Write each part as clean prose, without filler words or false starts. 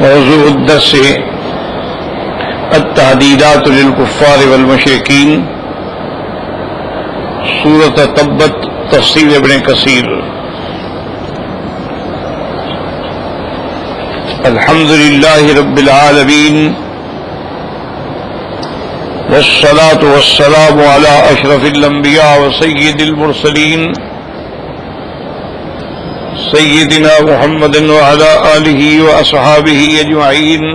موضوع الدرس التهديدات للكفار والمشركين، سورة تبت، تفسیر ابن کثیر۔ الحمد للہ رب العالمین، والصلاة والسلام على اشرف الانبیاء وسید المرسلین سیدنا محمد وعلى آلہ واصحابہ اجمعین۔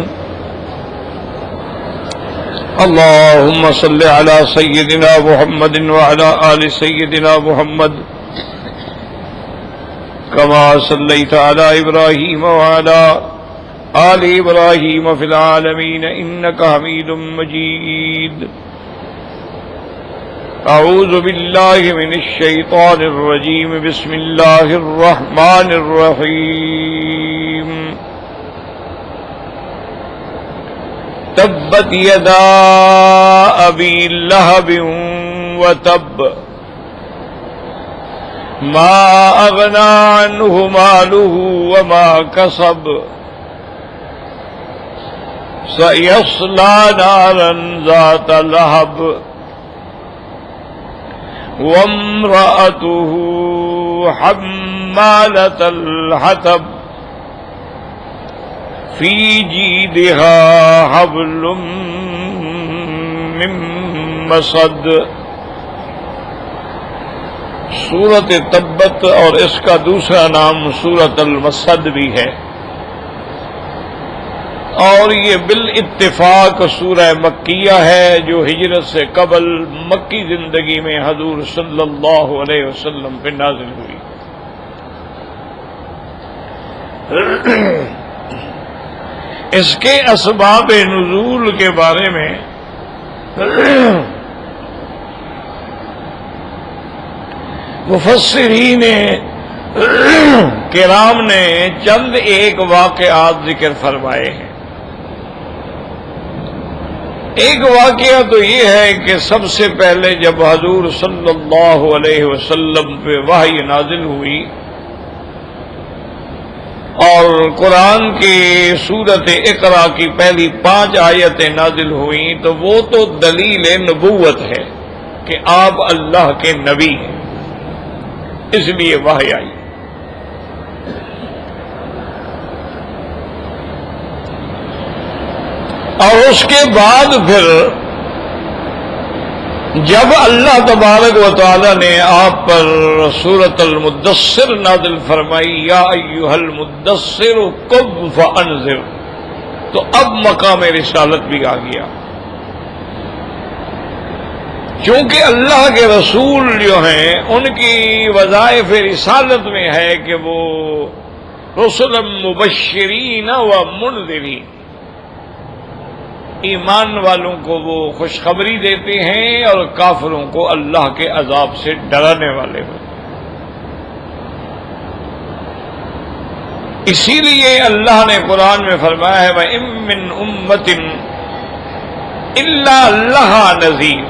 اللهم صل على سيدنا محمد وعلى آل سيدنا محمد كما صليت على إبراهيم وعلى آل إبراهيم في العالمين إنك حميد مجيد۔ أعوذ بالله من الشيطان الرجيم، بسم الله الرحمن الرحيم۔ تبت يدا أبي لهب وتب، ما أغنى عنه ماله وما كسب، سيصلى نارا ذات لهب، وامرأته حمالة الحطب، فی جیدہا حبل من مسد۔ سورۃ تبت اور اس کا دوسرا نام سورۃ المسد بھی ہے، اور یہ بالاتفاق سورہ مکیہ ہے جو ہجرت سے قبل مکی زندگی میں حضور صلی اللہ علیہ وسلم پہ نازل ہوئی۔ اس کے اسباب نزول کے بارے میں مفسرین کرام نے چند ایک واقعات ذکر فرمائے ہیں۔ ایک واقعہ تو یہ ہے کہ سب سے پہلے جب حضور صلی اللہ علیہ وسلم پہ وحی نازل ہوئی اور قرآن کی سورت اقرا کی پہلی 5 آیتیں نازل ہوئیں تو وہ تو دلیل نبوت ہے کہ آپ اللہ کے نبی ہیں، اس لیے وحی آئی۔ اور اس کے بعد پھر جب اللہ تبارک و تعالی نے آپ پر سورۃ المدثر نازل فرمائی، یا ایھا المدثر قم فانذر، تو اب مقام رسالت بھی آ گیا، چونکہ اللہ کے رسول جو ہیں ان کی وظائف رسالت میں ہے کہ وہ رسلا مبشرین و منذرین، ایمان والوں کو وہ خوشخبری دیتے ہیں اور کافروں کو اللہ کے عذاب سے ڈرانے والے ہوتے ہیں۔ اسی لیے اللہ نے قرآن میں فرمایا ہے وَإِن مِّنْ أُمَّةٍ إِلَّا لَهَا نَذِيرٌ،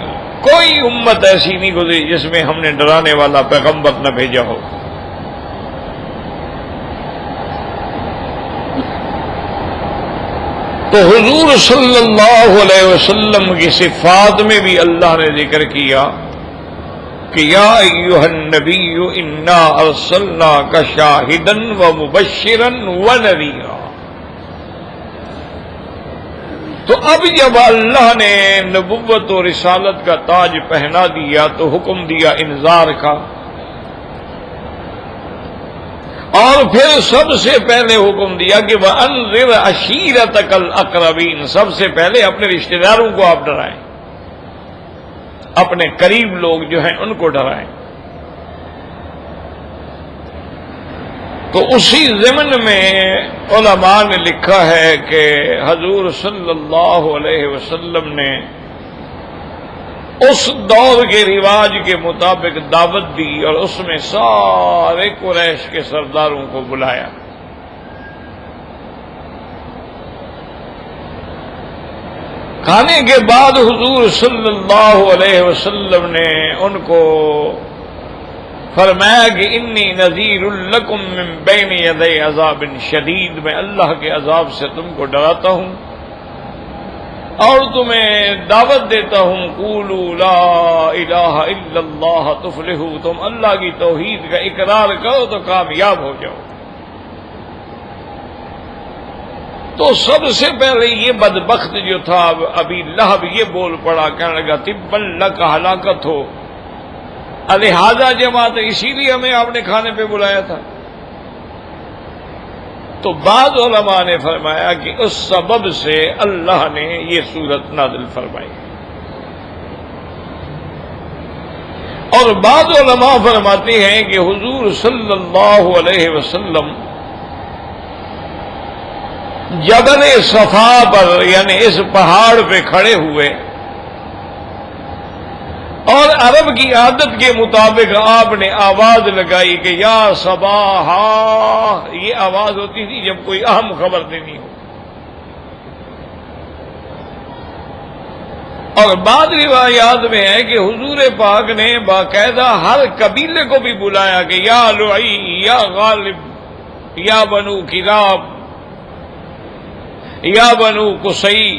کوئی امت ایسی نہیں گزری جس میں ہم نے ڈرانے والا پیغمبر نہ بھیجا ہو۔ تو حضور صلی اللہ علیہ وسلم کی صفات میں بھی اللہ نے ذکر کیا کہ یا ایھا النبی انا ارسلناک شاہدا ومبشرا ونذیرا۔ تو اب جب اللہ نے نبوت و رسالت کا تاج پہنا دیا تو حکم دیا انذار کا، اور پھر سب سے پہلے حکم دیا کہ وَأَنذِرْ عَشِيرَتَكَ الْأَقْرَبِينَ، سب سے پہلے اپنے رشتہ داروں کو آپ ڈرائیں، اپنے قریب لوگ جو ہیں ان کو ڈرائیں۔ تو اسی ضمن میں علماء نے لکھا ہے کہ حضور صلی اللہ علیہ وسلم نے اس دور کے رواج کے مطابق دعوت دی اور اس میں سارے قریش کے سرداروں کو بلایا۔ کھانے کے بعد حضور صلی اللہ علیہ وسلم نے ان کو فرمایا کہ انی نذیر لکم من بین یدی عذاب شدید، میں اللہ کے عذاب سے تم کو ڈراتا ہوں اور تمہیں دعوت دیتا ہوں قولوا لا الہ الا اللہ تفلحوا، تم اللہ کی توحید کا اقرار کرو تو کامیاب ہو جاؤ۔ تو سب سے پہلے یہ بدبخت جو تھا ابی لہب یہ بول پڑا، کہنے لگا تبا لک، ہلاکت ہو، لہذا جماعت، اسی لیے ہمیں آپ نے کھانے پہ بلایا تھا۔ تو بعض علماء نے فرمایا کہ اس سبب سے اللہ نے یہ سورت نازل فرمائی، اور بعض علماء فرماتے ہیں کہ حضور صلی اللہ علیہ وسلم جبل صفا پر یعنی اس پہاڑ پہ کھڑے ہوئے، اور عرب کی عادت کے مطابق آپ نے آواز لگائی کہ یا صباحا، یہ آواز ہوتی تھی جب کوئی اہم خبر دینی ہو۔ اور بعض روایات میں ہے کہ حضور پاک نے باقاعدہ ہر قبیلے کو بھی بلایا کہ یا لعی، یا غالب، یا بنو کلاب، یا بنو قصی،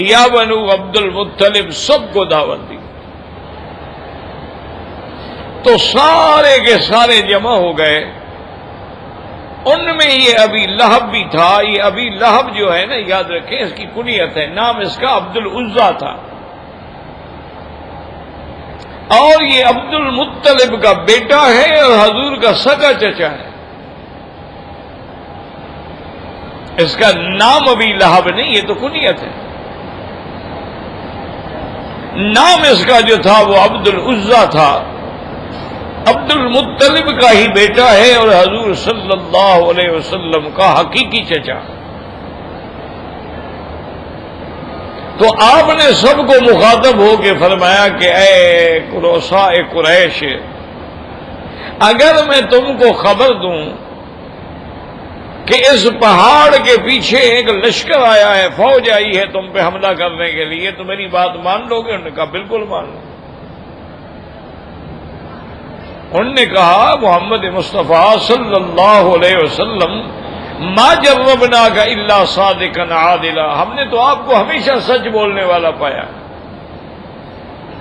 یا بنو عبد المطلب، سب کو دعوت دی۔ تو سارے کے سارے جمع ہو گئے، ان میں یہ ابی لہب بھی تھا۔ یہ ابی لہب جو ہے نا، یاد رکھیں اس کی کنیت ہے، نام اس کا عبد العزیٰ تھا، اور یہ عبد المطلب کا بیٹا ہے اور حضور کا سگا چچا ہے۔ اس کا نام ابی لہب نہیں، یہ تو کنیت ہے، نام اس کا جو تھا وہ عبد العزیٰ تھا، عبد المطلب کا ہی بیٹا ہے اور حضور صلی اللہ علیہ وسلم کا حقیقی چچا۔ تو آپ نے سب کو مخاطب ہو کے فرمایا کہ اے رؤساء قریش، اگر میں تم کو خبر دوں کہ اس پہاڑ کے پیچھے ایک لشکر آیا ہے، فوج آئی ہے تم پہ حملہ کرنے کے لیے، تو میری بات مان لو گے؟ انہوں نے کہا بالکل مان لو۔ انہوں نے کہا محمد مصطفیٰ صلی اللہ علیہ وسلم ما جربناک الا صادقا عادلا، ہم نے تو آپ کو ہمیشہ سچ بولنے والا پایا،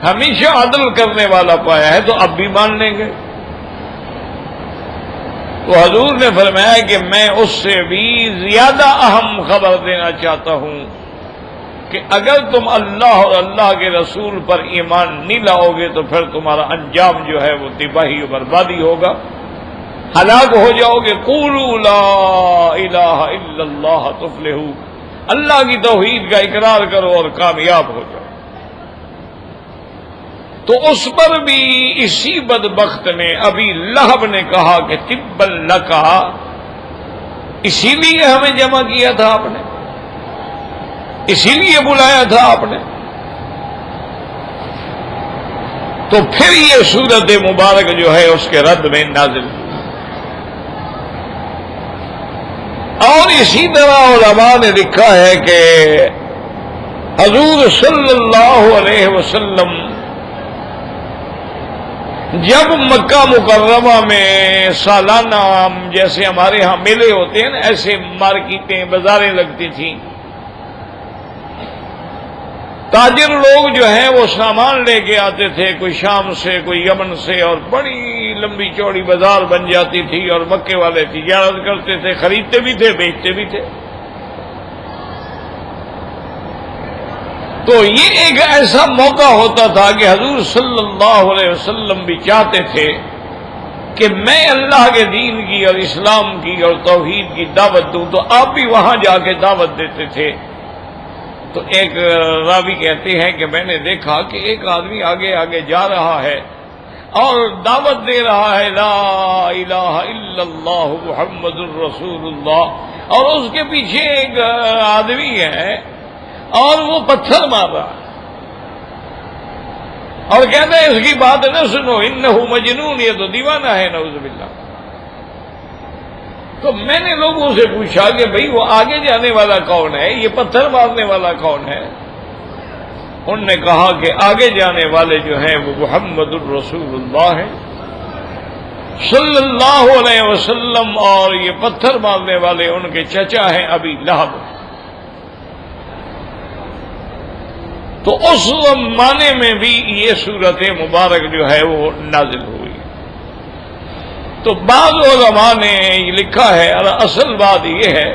ہمیشہ عدل کرنے والا پایا ہے، تو اب بھی مان لیں گے؟ تو حضور نے فرمایا کہ میں اس سے بھی زیادہ اہم خبر دینا چاہتا ہوں کہ اگر تم اللہ اور اللہ کے رسول پر ایمان نہیں لاؤ گے تو پھر تمہارا انجام جو ہے وہ تباہی و بربادی ہوگا، ہلاک ہو جاؤ گے۔ قولوا لا الہ الا اللہ تفلحوا، اللہ کی توحید کا اقرار کرو اور کامیاب ہو جاؤ۔ تو اس پر بھی اسی بدبخت نے ابی لہب نے کہا کہ تبا لکا، اسی لیے ہمیں جمع کیا تھا آپ نے، اسی لیے بلایا تھا آپ نے۔ تو پھر یہ سورت مبارک جو ہے اس کے رد میں نازل ہوئی، اور اسی طرح علماء نے لکھا ہے کہ حضور صلی اللہ علیہ وسلم جب مکہ مکرمہ میں سالانہ جیسے ہمارے ہاں میلے ہوتے ہیں نا، ایسے مارکیٹیں بازاریں لگتی تھیں، تاجر لوگ جو ہیں وہ سامان لے کے آتے تھے، کوئی شام سے کوئی یمن سے، اور بڑی لمبی چوڑی بازار بن جاتی تھی، اور مکے والے تجارت کرتے تھے، خریدتے بھی تھے بیچتے بھی تھے۔ تو یہ ایک ایسا موقع ہوتا تھا کہ حضور صلی اللہ علیہ وسلم بھی چاہتے تھے کہ میں اللہ کے دین کی اور اسلام کی اور توحید کی دعوت دوں، تو آپ بھی وہاں جا کے دعوت دیتے تھے۔ تو ایک راوی کہتے ہیں کہ میں نے دیکھا کہ ایک آدمی آگے آگے جا رہا ہے اور دعوت دے رہا ہے لا الہ الا اللہ محمد الرسول اللہ، اور اس کے پیچھے ایک آدمی ہے اور وہ پتھر مار رہا ہے اور کہتا ہے اس کی بات نہ سنو، انہ مجنون، یہ تو دیوانہ ہے، نعوذ باللہ۔ تو میں نے لوگوں سے پوچھا کہ بھئی وہ آگے جانے والا کون ہے، یہ پتھر مارنے والا کون ہے؟ انہوں نے کہا کہ آگے جانے والے جو ہیں وہ محمد الرسول اللہ ہیں۔ صلی اللہ علیہ وسلم اور یہ پتھر مارنے والے ان کے چچا ہیں ابی لہب. تو اس زمانے میں بھی یہ صورت مبارک جو ہے وہ نازل ہوئی. تو بعض علماء نے یہ لکھا ہے، اصل بات یہ ہے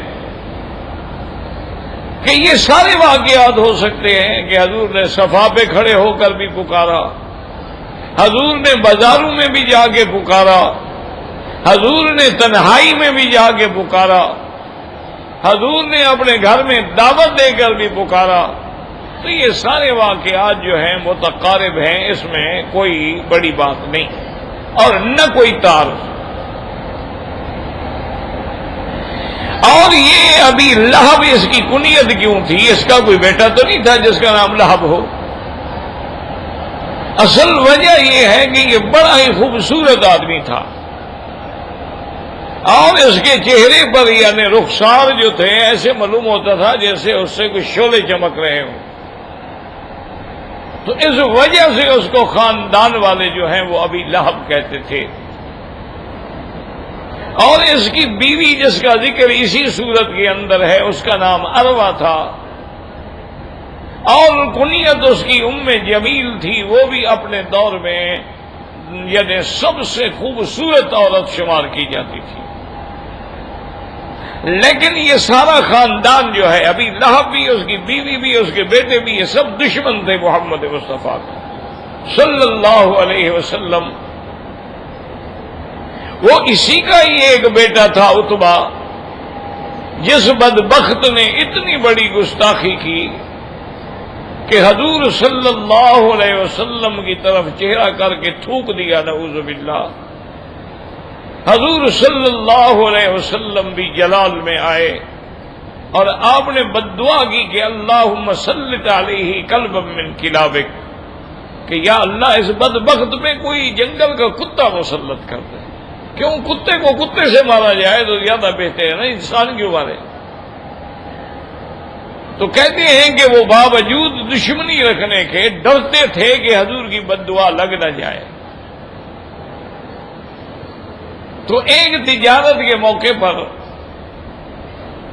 کہ یہ سارے واقعات ہو سکتے ہیں کہ حضور نے صفا پہ کھڑے ہو کر بھی پکارا، حضور نے بازاروں میں بھی جا کے پکارا، حضور نے تنہائی میں بھی جا کے پکارا، حضور نے اپنے گھر میں دعوت دے کر بھی پکارا. تو یہ سارے واقعات جو ہیں متقارب ہیں، اس میں کوئی بڑی بات نہیں اور نہ کوئی تعارف. اور یہ ابھی لہب اس کی کنیت کیوں تھی؟ اس کا کوئی بیٹا تو نہیں تھا جس کا نام لہب ہو. اصل وجہ یہ ہے کہ یہ بڑا ہی خوبصورت آدمی تھا اور اس کے چہرے پر یعنی رخسار جو تھے ایسے معلوم ہوتا تھا جیسے اس سے کچھ شعلے چمک رہے ہوں. تو اس وجہ سے اس کو خاندان والے جو ہیں وہ ابھی لہب کہتے تھے. اور اس کی بیوی جس کا ذکر اسی صورت کے اندر ہے اس کا نام اروا تھا اور کنیت اس کی ام جمیل تھی. وہ بھی اپنے دور میں یعنی سب سے خوبصورت عورت شمار کی جاتی تھی. لیکن یہ سارا خاندان جو ہے ابھی لہب بھی، اس کی بیوی بھی، اس کے بیٹے بھی، یہ سب دشمن تھے محمد مصطفیٰ صلی اللہ علیہ وسلم. وہ اسی کا ہی ایک بیٹا تھا عتبہ، جس بدبخت نے اتنی بڑی گستاخی کی کہ حضور صلی اللہ علیہ وسلم کی طرف چہرہ کر کے تھوک دیا، نعوذ باللہ. حضور صلی اللہ علیہ وسلم بھی جلال میں آئے اور آپ نے بددعا کی کہ اللہم سلط علیہ کلبا من کلابک، کہ یا اللہ اس بدبخت پہ کوئی جنگل کا کتا مسلط کر دے. کیوں کتے کو کتے سے مارا جائے تو زیادہ بہتر ہے نا، انسان کیوں مارے؟ تو کہتے ہیں کہ وہ باوجود دشمنی رکھنے کے ڈرتے تھے کہ حضور کی بددعا لگ نہ جائے. تو ایک تجارت کے موقع پر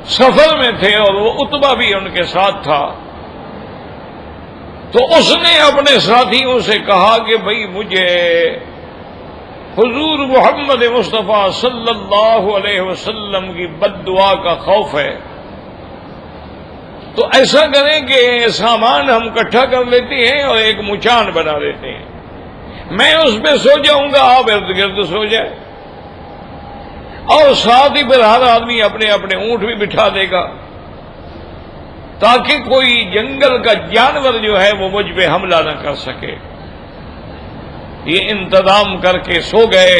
سفر میں تھے اور وہ عتبہ بھی ان کے ساتھ تھا. تو اس نے اپنے ساتھیوں سے کہا کہ بھئی مجھے حضور محمد مصطفیٰ صلی اللہ علیہ وسلم کی بددعا کا خوف ہے. تو ایسا کریں کہ سامان ہم اکٹھا کر لیتے ہیں اور ایک مچان بنا لیتے ہیں، میں اس پہ سو جاؤں گا، آپ ارد گرد سو جائے، اور ساتھ ہی پھر ہر آدمی اپنے اپنے اونٹ بھی بٹھا دے گا تاکہ کوئی جنگل کا جانور جو ہے وہ مجھ پہ حملہ نہ کر سکے. یہ انتظام کر کے سو گئے.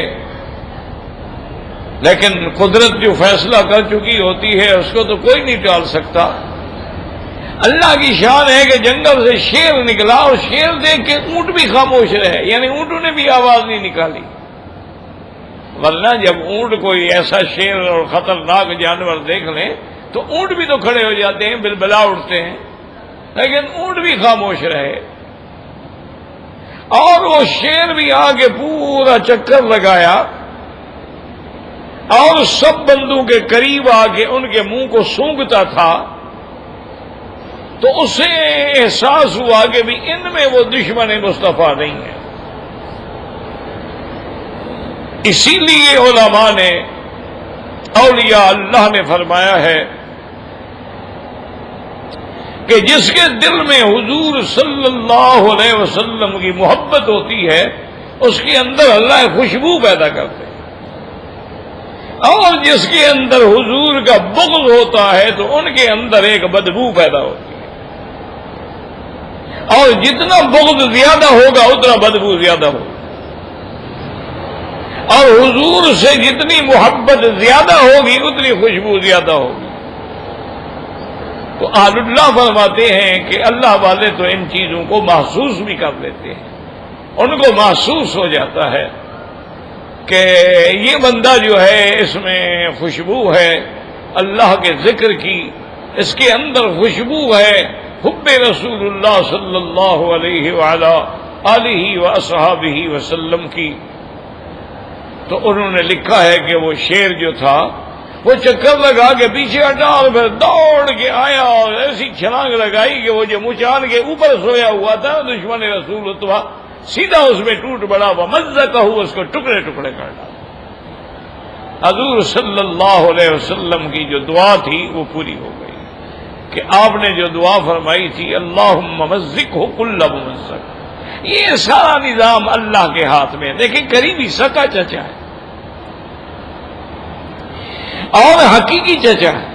لیکن قدرت جو فیصلہ کر چکی ہوتی ہے اس کو تو کوئی نہیں ٹال سکتا. اللہ کی شان ہے کہ جنگل سے شیر نکلا اور شیر دیکھ کے اونٹ بھی خاموش رہے، یعنی اونٹوں نے بھی آواز نہیں نکالی. ورنہ جب اونٹ کوئی ایسا شیر اور خطرناک جانور دیکھ لیں تو اونٹ بھی تو کھڑے ہو جاتے ہیں، بلبلا اٹھتے ہیں، لیکن اونٹ بھی خاموش رہے. اور وہ شیر بھی آگے پورا چکر لگایا اور سب بندوں کے قریب آ کے ان کے منہ کو سونگھتا تھا. تو اسے احساس ہوا کہ بھی ان میں وہ دشمن مصطفیٰ نہیں ہے. اسی لیے علماء نے، اولیاء اللہ نے فرمایا ہے کہ جس کے دل میں حضور صلی اللہ علیہ وسلم کی محبت ہوتی ہے اس کے اندر اللہ خوشبو پیدا کرتے ہیں، اور جس کے اندر حضور کا بغض ہوتا ہے تو ان کے اندر ایک بدبو پیدا ہوتی ہے، اور جتنا بغض زیادہ ہوگا اتنا بدبو زیادہ ہوگا، اور حضور سے جتنی محبت زیادہ ہوگی اتنی خوشبو زیادہ ہوگی. تو اہل اللہ فرماتے ہیں کہ اللہ والے تو ان چیزوں کو محسوس بھی کر لیتے ہیں، ان کو محسوس ہو جاتا ہے کہ یہ بندہ جو ہے اس میں خوشبو ہے اللہ کے ذکر کی، اس کے اندر خوشبو ہے حب رسول اللہ صلی اللہ علیہ وآلہ آلہ وصحابہ وسلم کی. تو انہوں نے لکھا ہے کہ وہ شیر جو تھا وہ چکر لگا کے پیچھے ہٹا اور پھر دوڑ کے آیا اور ایسی چھلانگ لگائی کہ وہ جو مچان کے اوپر سویا ہوا تھا دشمن رسول اتبا سیدھا اس میں ٹوٹ پڑا، وہ مزہ اس کو ٹکڑے ٹکڑے کر ڈالا۔ حضور صلی اللہ علیہ وسلم کی جو دعا تھی وہ پوری ہو گئی کہ آپ نے جو دعا فرمائی تھی اللہم ممزقہ کل ممزق، یہ سارا نظام اللہ کے ہاتھ میں۔ دیکھیں قریبی سکا چچا ہے اور حقیقی چچا ہے،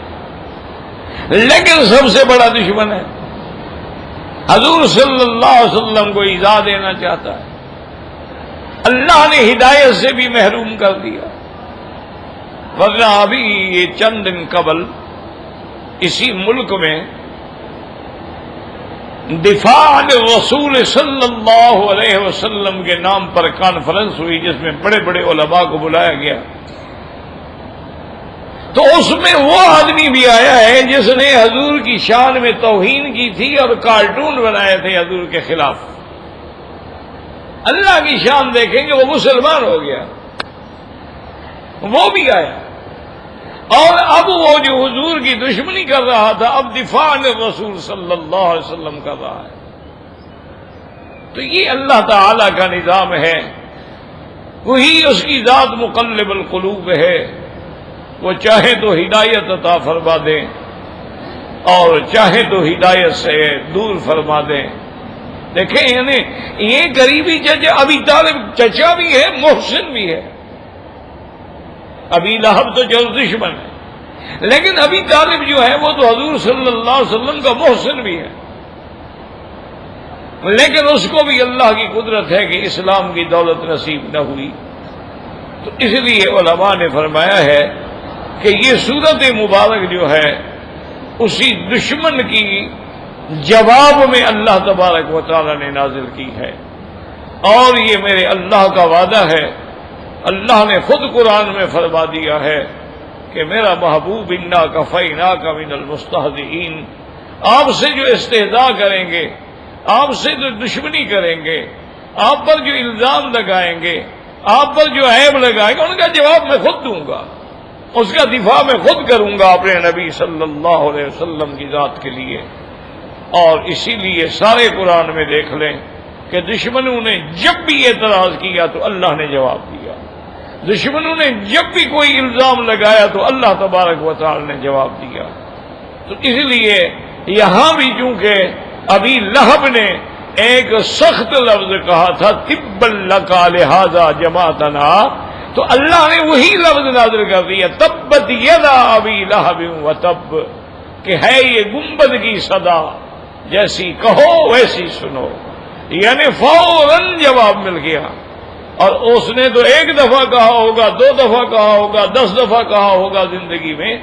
لیکن سب سے بڑا دشمن ہے۔ حضور صلی اللہ علیہ وسلم کو ایذا دینا چاہتا ہے، اللہ نے ہدایت سے بھی محروم کر دیا۔ ورنہ ابھی یہ چند دن قبل اسی ملک میں دفاع عن رسول صلی اللہ علیہ وسلم کے نام پر کانفرنس ہوئی جس میں بڑے بڑے علماء کو بلایا گیا، تو اس میں وہ آدمی بھی آیا ہے جس نے حضور کی شان میں توہین کی تھی اور کارٹون بنائے تھے حضور کے خلاف۔ اللہ کی شان دیکھیں گے، وہ مسلمان ہو گیا، وہ بھی آیا، اور اب وہ جو حضور کی دشمنی کر رہا تھا اب دفاع عن رسول صلی اللہ علیہ وسلم کر رہا ہے۔ تو یہ اللہ تعالی کا نظام ہے، وہی اس کی ذات مقلب القلوب ہے، وہ چاہے تو ہدایت عطا فرما دیں اور چاہے تو ہدایت سے دور فرما دیں۔ دیکھیں یعنی یہ قریبی چچا ابی طالب چچا بھی ہے، محسن بھی ہے۔ ابی لہب تو جو دشمن ہے، لیکن ابی طالب جو ہے وہ تو حضور صلی اللہ علیہ وسلم کا محسن بھی ہے، لیکن اس کو بھی اللہ کی قدرت ہے کہ اسلام کی دولت نصیب نہ ہوئی۔ تو اس لیے علماء نے فرمایا ہے کہ یہ سورت مبارک جو ہے اسی دشمن کی جواب میں اللہ تبارک و تعالی نے نازل کی ہے، اور یہ میرے اللہ کا وعدہ ہے۔ اللہ نے خود قرآن میں فرما دیا ہے کہ میرا محبوب انا کفیناک من المستہزئین، آپ سے جو استہزاء کریں گے، آپ سے جو دشمنی کریں گے، آپ پر جو الزام لگائیں گے، آپ پر جو عیب لگائیں گے، ان کا جواب میں خود دوں گا، اس کا دفاع میں خود کروں گا اپنے نبی صلی اللہ علیہ وسلم کی ذات کے لیے۔ اور اسی لیے سارے قرآن میں دیکھ لیں کہ دشمنوں نے جب بھی اعتراض کیا تو اللہ نے جواب دیا، دشمنوں نے جب بھی کوئی الزام لگایا تو اللہ تبارک و تعالی نے جواب دیا۔ تو اس لیے یہاں بھی چونکہ ابی لہب نے ایک سخت لفظ کہا تھا تبا لک لہذا جماعتنا، تو اللہ نے وہی لفظ نازل کر دیا تبت یدا ابی لہب وتب، کہ ہے یہ گنبد کی صدا، جیسی کہو ویسی سنو، یعنی فوراً جواب مل گیا۔ اور اس نے تو ایک دفعہ کہا ہوگا، 2 دفعہ کہا ہوگا، 10 دفعہ کہا ہوگا زندگی میں،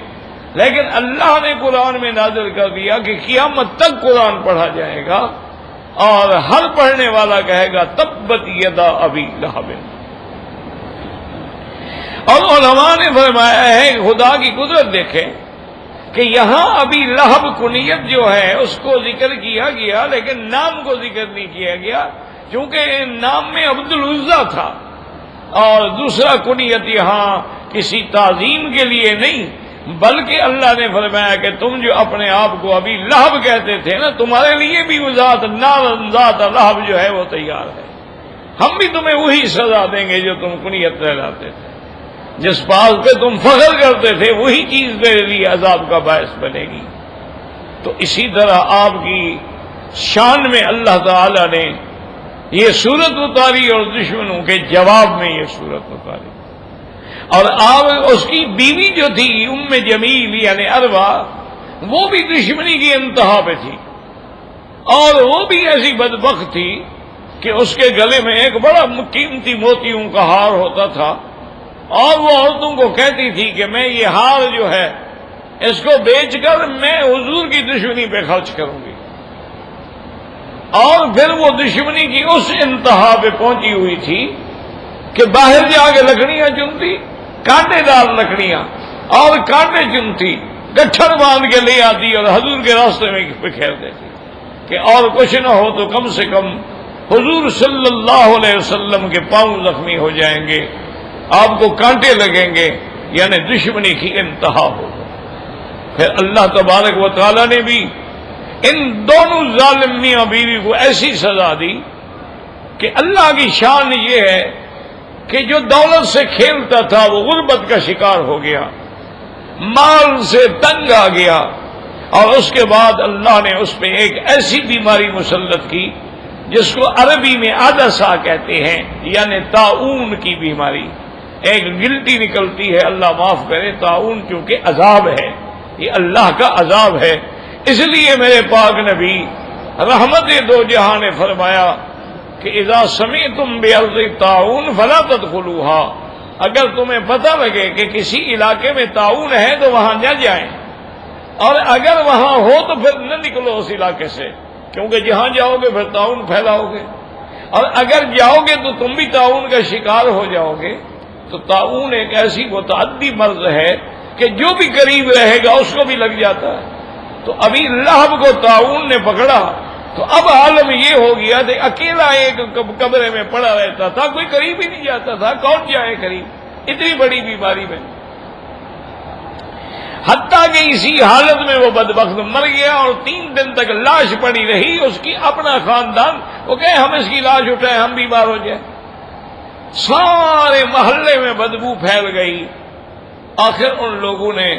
لیکن اللہ نے قرآن میں نازل کر دیا کہ قیامت تک قرآن پڑھا جائے گا اور ہر پڑھنے والا کہے گا تبت یدا ابی لہب۔ اور علماء نے فرمایا ہے خدا کی قدرت دیکھیں کہ یہاں ابی لہب کنیت جو ہے اس کو ذکر کیا گیا لیکن نام کو ذکر نہیں کیا گیا، کیونکہ نام میں عبد العزا تھا، اور دوسرا کنیت یہاں کسی تعظیم کے لیے نہیں، بلکہ اللہ نے فرمایا کہ تم جو اپنے آپ کو ابھی لہب کہتے تھے نا، تمہارے لیے بھی وہ ذات ذات لہب جو ہے وہ تیار ہے، ہم بھی تمہیں وہی سزا دیں گے جو تم کنیت کہلاتے تھے، جس بات پہ تم فخر کرتے تھے وہی چیز میرے لیے عذاب کا باعث بنے گی۔ تو اسی طرح آپ کی شان میں اللہ تعالی نے یہ صورت اتاری اور دشمنوں کے جواب میں یہ صورت اتاری، اور آپ اس کی بیوی جو تھی ام جمیل یعنی اروا، وہ بھی دشمنی کی انتہا پہ تھی، اور وہ بھی ایسی بدبخت تھی کہ اس کے گلے میں ایک بڑا قیمتی موتیوں کا ہار ہوتا تھا، اور وہ عورتوں کو کہتی تھی کہ میں یہ ہار جو ہے اس کو بیچ کر میں حضور کی دشمنی پہ خرچ کروں گی۔ اور پھر وہ دشمنی کی اس انتہا پہ پہنچی ہوئی تھی کہ باہر جا کے لکڑیاں چنتی، کانٹے دار لکڑیاں، اور کانٹے چنتی، گٹھڑ باندھ کے لے آتی اور حضور کے راستے میں بکھیر دیتی کہ اور کچھ نہ ہو تو کم سے کم حضور صلی اللہ علیہ وسلم کے پاؤں زخمی ہو جائیں گے، آپ کو کانٹے لگیں گے، یعنی دشمنی کی انتہا ہو۔ پھر اللہ تبارک و تعالی نے بھی ان دونوں ظالم میاں بیوی کو ایسی سزا دی کہ اللہ کی شان یہ ہے کہ جو دولت سے کھیلتا تھا وہ غربت کا شکار ہو گیا، مال سے تنگ آ گیا، اور اس کے بعد اللہ نے اس پہ ایک ایسی بیماری مسلط کی جس کو عربی میں عدسہ کہتے ہیں، یعنی طاعون کی بیماری۔ ایک گلٹی نکلتی ہے، اللہ معاف کرے، طاعون چونکہ عذاب ہے، یہ اللہ کا عذاب ہے۔ اس لیے میرے پاک نبی رحمت دو جہاں نے فرمایا کہ اذا سمعتم بأرض طاعون فلا تدخلوها، اگر تمہیں پتہ لگے کہ کسی علاقے میں طاعون ہے تو وہاں نہ جائیں، اور اگر وہاں ہو تو پھر نہ نکلو اس علاقے سے، کیونکہ جہاں جاؤ گے پھر طاعون پھیلاؤ گے، اور اگر جاؤ گے تو تم بھی طاعون کا شکار ہو جاؤ گے۔ تو طاعون ایک ایسی متعدی مرض ہے کہ جو بھی قریب رہے گا اس کو بھی لگ جاتا ہے۔ تو ابھی لہب کو طاعون نے پکڑا تو اب عالم یہ ہو گیا کہ اکیلا ایک کمرے میں پڑا رہتا تھا، کوئی قریب ہی نہیں جاتا تھا، کون جائے قریب اتنی بڑی بیماری میں، حتیٰ کہ اسی حالت میں وہ بدبخت مر گیا اور 3 دن تک لاش پڑی رہی اس کی، اپنا خاندان وہ کہے ہم اس کی لاش اٹھائیں، ہم بیمار ہو جائیں، سارے محلے میں بدبو پھیل گئی۔ آخر ان لوگوں نے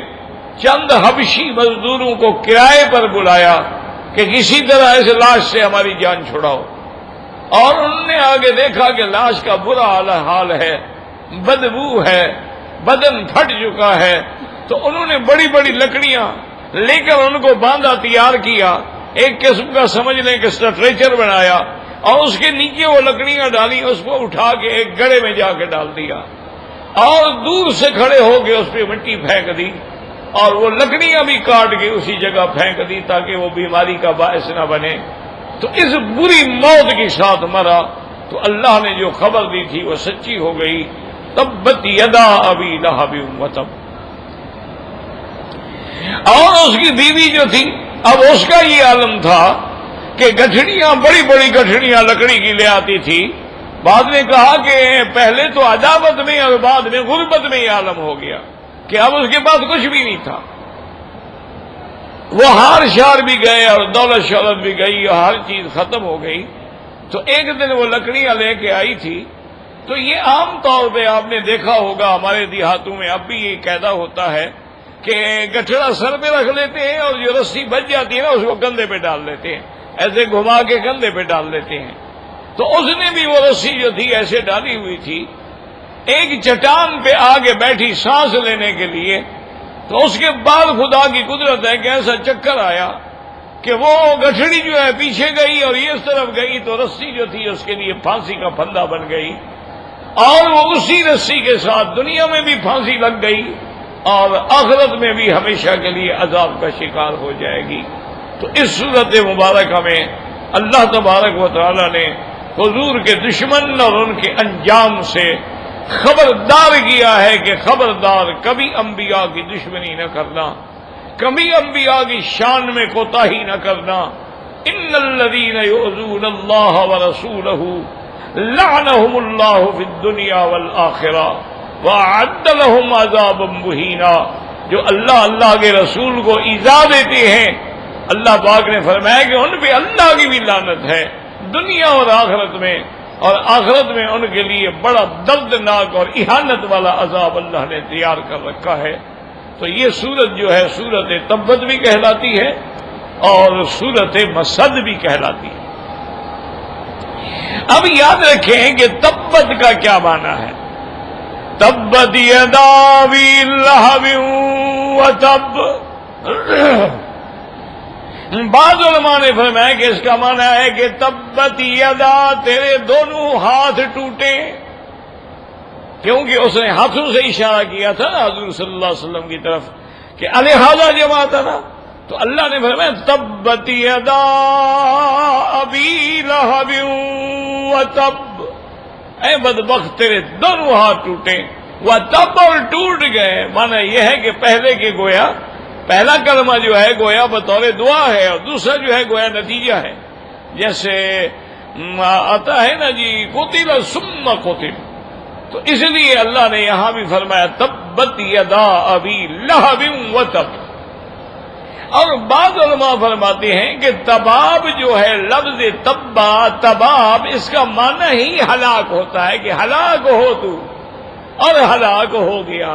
چند حبشی مزدوروں کو کرائے پر بلایا کہ کسی طرح اس لاش سے ہماری جان چھڑاؤ، اور انہوں نے آگے دیکھا کہ لاش کا برا حال ہے، بدبو ہے، بدن پھٹ چکا ہے، تو انہوں نے بڑی بڑی لکڑیاں لے کر ان کو باندھا، تیار کیا، ایک قسم کا سمجھ لیں کہ اسٹریچر بنایا، اور اس کے نیچے وہ لکڑیاں ڈالی، اس کو اٹھا کے ایک گڑھے میں جا کے ڈال دیا، اور دور سے کھڑے ہو کے اس پہ مٹی پھینک دی، اور وہ لکڑیاں بھی کاٹ کے اسی جگہ پھینک دی تاکہ وہ بیماری کا باعث نہ بنے۔ تو اس بری موت کے ساتھ مرا۔ تو اللہ نے جو خبر دی تھی وہ سچی ہو گئی، تبت یدا ابی لہب وتب۔ اور اس کی بیوی جو تھی، اب اس کا یہ عالم تھا کہ گٹھڑیاں، بڑی بڑی گٹھڑیاں لکڑی کی لے آتی تھی۔ بعد میں کہا کہ پہلے تو عداوت میں اور بعد میں غربت میں یہ عالم ہو گیا کہ اب اس کے پاس کچھ بھی نہیں تھا، وہ ہار شار بھی گئے اور دولت شہرت بھی گئی اور ہر چیز ختم ہو گئی۔ تو ایک دن وہ لکڑیاں لے کے آئی تھی۔ تو یہ عام طور پہ آپ نے دیکھا ہوگا ہمارے دیہاتوں میں اب بھی یہ قاعدہ ہوتا ہے کہ گٹھڑا سر پہ رکھ لیتے ہیں اور جو رسی بچ جاتی ہے نا اس کو کندھے پہ ڈال لیتے ہیں، ایسے گھما کے کندھے پہ ڈال لیتے ہیں۔ تو اس نے بھی وہ رسی جو تھی ایسے ڈالی ہوئی تھی، ایک چٹان پہ آگے بیٹھی سانس لینے کے لیے۔ تو اس کے بعد خدا کی قدرت ہے کہ ایسا چکر آیا کہ وہ گٹھڑی جو ہے پیچھے گئی اور یہ اس طرف گئی، تو رسی جو تھی اس کے لیے پھانسی کا پھندا بن گئی، اور وہ اسی رسی کے ساتھ دنیا میں بھی پھانسی لگ گئی اور آخرت میں بھی ہمیشہ کے لیے عذاب کا شکار ہو جائے گی۔ تو اس صورت مبارکہ میں اللہ تبارک و تعالی نے حضور کے دشمن اور ان کے انجام سے خبردار کیا ہے کہ خبردار کبھی انبیاء کی دشمنی نہ کرنا، کبھی انبیاء کی شان میں کوتاہی نہ کرنا۔ ان الذین یؤذون اللہ ورسولہ لعنهم اللہ فی الدنیا والآخرہ وأعد لهم عذابا مہینا۔ جو اللہ کے رسول کو ایذا دیتے ہیں، اللہ پاک نے فرمایا کہ ان پہ اللہ کی بھی لعنت ہے دنیا اور آخرت میں، اور آخرت میں ان کے لیے بڑا دردناک اور اہانت والا عذاب اللہ نے تیار کر رکھا ہے۔ تو یہ سورت جو ہے سورت تبت بھی کہلاتی ہے اور سورت مسد بھی کہلاتی ہے۔ اب یاد رکھیں کہ تبت کا کیا معنی ہے۔ تبت یدا ابی لہب وتب۔ بعض علماء نے فرمایا کہ اس کا معنی ہے کہ تبت یدا، تیرے دونوں ہاتھ ٹوٹے، کیونکہ اس نے ہاتھوں سے اشارہ کیا تھا نا حضور صلی اللہ علیہ وسلم کی طرف کہ الہذا جمع تھا نا، تو اللہ نے فرمایا تبت یدا ابی لہب وتب، اے بدبخت تیرے دونوں ہاتھ ٹوٹے، وتب، اور ٹوٹ گئے۔ معنی یہ ہے کہ پہلے کے گویا پہلا کلمہ جو ہے گویا بطور دعا ہے اور دوسرا جو ہے گویا نتیجہ ہے، جیسے آتا ہے نا جی قتل ثم قتل، تو اس لیے اللہ نے یہاں بھی فرمایا تبت یدا ابی لہب وتب. اور بعض علماء فرماتے ہیں کہ تباب جو ہے لفظ تبا تباب اس کا معنی ہی ہلاک ہوتا ہے کہ ہلاک ہو تو، اور ہلاک ہو گیا.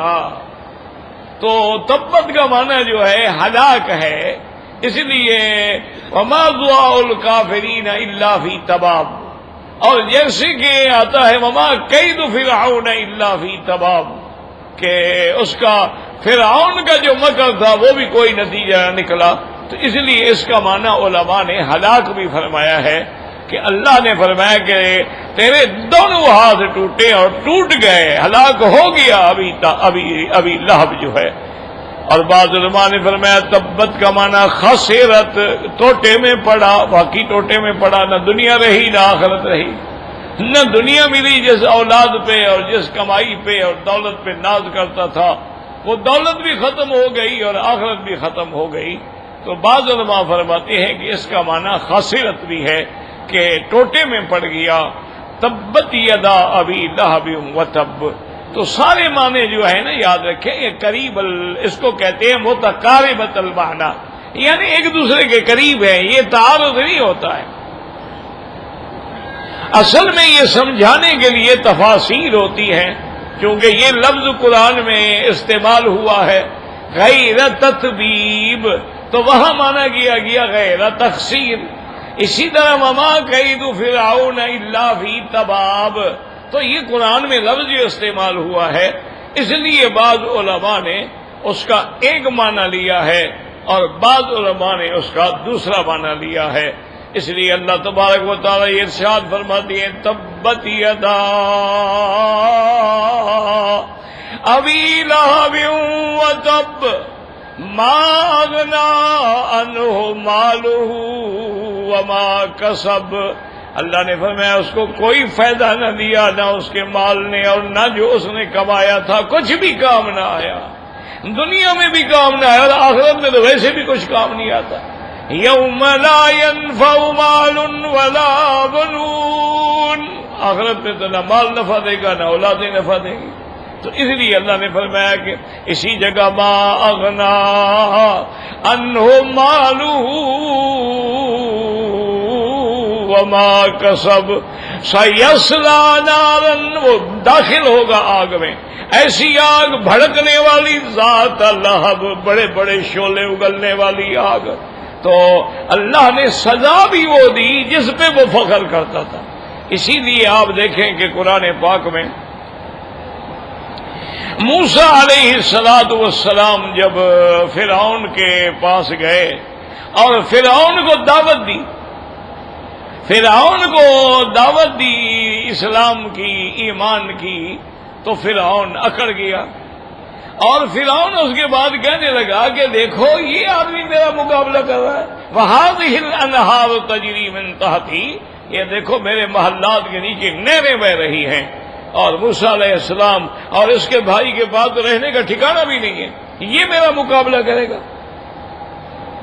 تو تبت کا معنی جو ہے ہلاک ہے، اس لیے وما دعاء الکافرین الا فی تباب. اور جیسے کہ آتا ہے وما کید فرعون الا فی تباب، کہ اس کا فرعون کا جو مکر تھا وہ بھی کوئی نتیجہ نہ نکلا. تو اس لیے اس کا معنی علماء نے ہلاک بھی فرمایا ہے کہ اللہ نے فرمایا کہ تیرے دونوں ہاتھ ٹوٹے اور ٹوٹ گئے، ہلاک ہو گیا ابھی لہب جو ہے. اور بعض علماء نے فرمایا تبت کا معنی خسرت، ٹوٹے میں پڑا، باقی ٹوٹے میں پڑا، نہ دنیا رہی نہ آخرت رہی. نہ دنیا ملی جس اولاد پہ اور جس کمائی پہ اور دولت پہ ناز کرتا تھا، وہ دولت بھی ختم ہو گئی اور آخرت بھی ختم ہو گئی. تو بعض علماء فرماتے ہیں کہ اس کا معنی خسرت بھی ہے کہ ٹوٹے میں پڑ گیا. تبت یدا ابی لہب وتب. تو سارے معنی جو ہے نا یاد رکھیں، یہ قریب اس کو کہتے ہیں متقاربۃ المعنی، یعنی ایک دوسرے کے قریب ہے، یہ تعارض نہیں ہوتا ہے. اصل میں یہ سمجھانے کے لیے تفاسیر ہوتی ہیں، کیونکہ یہ لفظ قرآن میں استعمال ہوا ہے غیر تطبیب، تو وہاں مانا کیا گیا غیر تخسیر. اسی طرح وما کید فرعون الا فی تباب، تو یہ قرآن میں لفظ جو استعمال ہوا ہے، اس لیے بعض علماء نے اس کا ایک معنی لیا ہے اور بعض علماء نے اس کا دوسرا معنی لیا ہے. اس لیے اللہ تبارک و تعالی یہ ارشاد فرماتی ہے تبت یدا ابی لہب وتب ما اغنی عنہ مالہ وما کسب. اللہ نے فرمایا اس کو کوئی فائدہ نہ دیا، نہ اس کے مال نے اور نہ جو اس نے کمایا تھا، کچھ بھی کام نہ آیا. دنیا میں بھی کام نہ آیا اور آخرت میں تو ویسے بھی کچھ کام نہیں آتا. یوم لا ينفع مال ولا بنون، آخرت میں تو نہ مال نفع دے گا نہ اولادیں نفع دے گی. تو اس لیے اللہ نے فرمایا کہ اسی جگہ ما اغنا عنہ مالہ وما کسب سیصلی نارا، وہ داخل ہوگا آگ میں، ایسی آگ بھڑکنے والی، ذات لہب، بڑے بڑے شعلے اگلنے والی آگ. تو اللہ نے سزا بھی وہ دی جس پہ وہ فخر کرتا تھا. اسی لیے آپ دیکھیں کہ قرآن پاک میں موسیٰ علیہ السلام جب فرعون کے پاس گئے اور فرعون کو دعوت دی، فرعون کو دعوت دی اسلام کی، ایمان کی، تو فرعون اکڑ گیا. اور فرعون اس کے بعد کہنے لگا کہ دیکھو یہ آدمی میرا مقابلہ کر رہا ہے، وَهَٰذِهِ الْأَنْهَارُ تَجْرِي مِن تَحْتِي، یہ دیکھو میرے محلات کے نیچے نہریں بہ رہی ہیں. اور موسیٰ علیہ السلام اور اس کے بھائی کے پاس تو رہنے کا ٹھکانہ بھی نہیں ہے، یہ میرا مقابلہ کرے گا.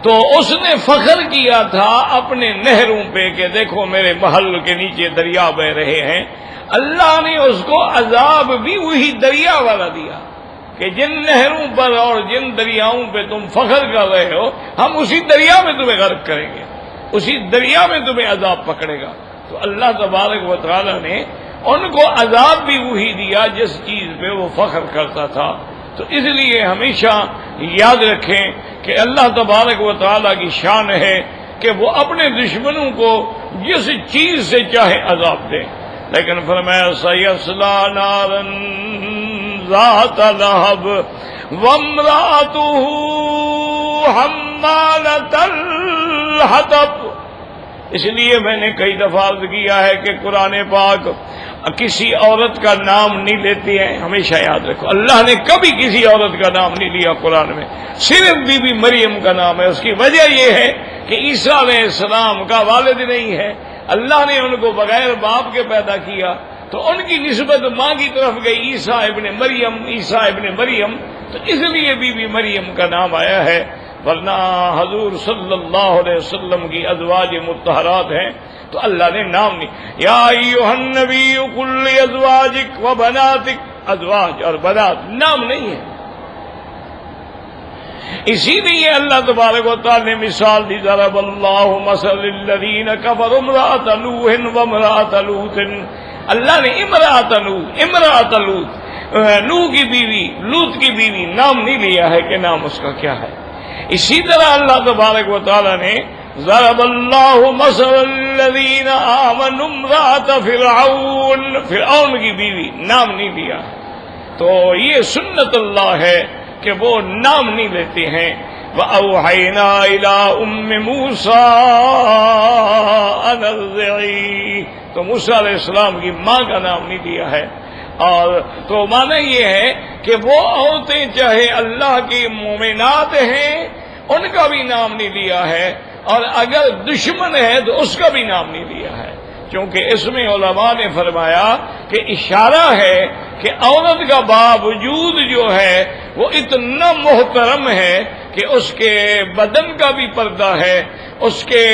تو اس نے فخر کیا تھا اپنے نہروں پہ کہ دیکھو میرے محل کے نیچے دریا بہ رہے ہیں. اللہ نے اس کو عذاب بھی وہی دریا والا دیا کہ جن نہروں پر اور جن دریاؤں پہ تم فخر کر رہے ہو، ہم اسی دریا میں تمہیں غرق کریں گے، اسی دریا میں تمہیں عذاب پکڑے گا. تو اللہ تبارک و تعالی نے ان کو عذاب بھی وہی دیا جس چیز پہ وہ فخر کرتا تھا. تو اس لیے ہمیشہ یاد رکھیں کہ اللہ تبارک و تعالیٰ کی شان ہے کہ وہ اپنے دشمنوں کو جس چیز سے چاہے عذاب دے. لیکن فرمایا سیصلی نارا ذات لہب وامرأتہ حمالۃ الحطب. اس لیے میں نے کئی دفعہ عرض کیا ہے کہ قرآن پاک کسی عورت کا نام نہیں لیتے ہیں، ہمیشہ یاد رکھو اللہ نے کبھی کسی عورت کا نام نہیں لیا قرآن میں، صرف بی بی مریم کا نام ہے. اس کی وجہ یہ ہے کہ عیسیٰ علیہ السلام کا والد نہیں ہے، اللہ نے ان کو بغیر باپ کے پیدا کیا، تو ان کی نسبت ماں کی طرف گئی عیسیٰ ابن مریم، عیسیٰ ابن مریم، تو اس لیے بی بی مریم کا نام آیا ہے. ورنہ حضور صلی اللہ علیہ وسلم کی ازواج مطہرات ہیں تو اللہ نے نام نہیں. یا ایھا النبی قل لازواجک و بناتک، ازواج اور بنات نام نہیں ہے. اسی لیے اللہ تبارک و تعالی نے مثال دی، ضرب اللہ مثل للذین کفروا امرأۃ نوح و امرأۃ لوط. اللہ نے امرأۃ لوط نوح کی بیوی، لوط کی بیوی نام نہیں لیا ہے کہ نام اس کا کیا ہے. اسی طرح اللہ تبارک و تعالی نے ضرب اللہ مثل الذین آمنوا امرأۃ فرعون کی بیوی نام نہیں لیا ہے. تو یہ سنت اللہ ہے کہ وہ نام نہیں لیتے ہیں. وَأَوْحَيْنَا إِلَىٰ أُمِّ مُوسَىٰ أَنْ أَرْضِعِيهِ، تو موسیٰ علیہ السلام کی ماں کا نام نہیں دیا ہے. اور تو معنی یہ ہے کہ وہ عورتیں چاہے اللہ کی مومنات ہیں ان کا بھی نام نہیں لیا ہے، اور اگر دشمن ہے تو اس کا بھی نام نہیں لیا ہے. کیونکہ اس میں علماء نے فرمایا کہ اشارہ ہے کہ عورت کا باوجود جو ہے وہ اتنا محترم ہے کہ اس کے بدن کا بھی پردہ ہے، اس کے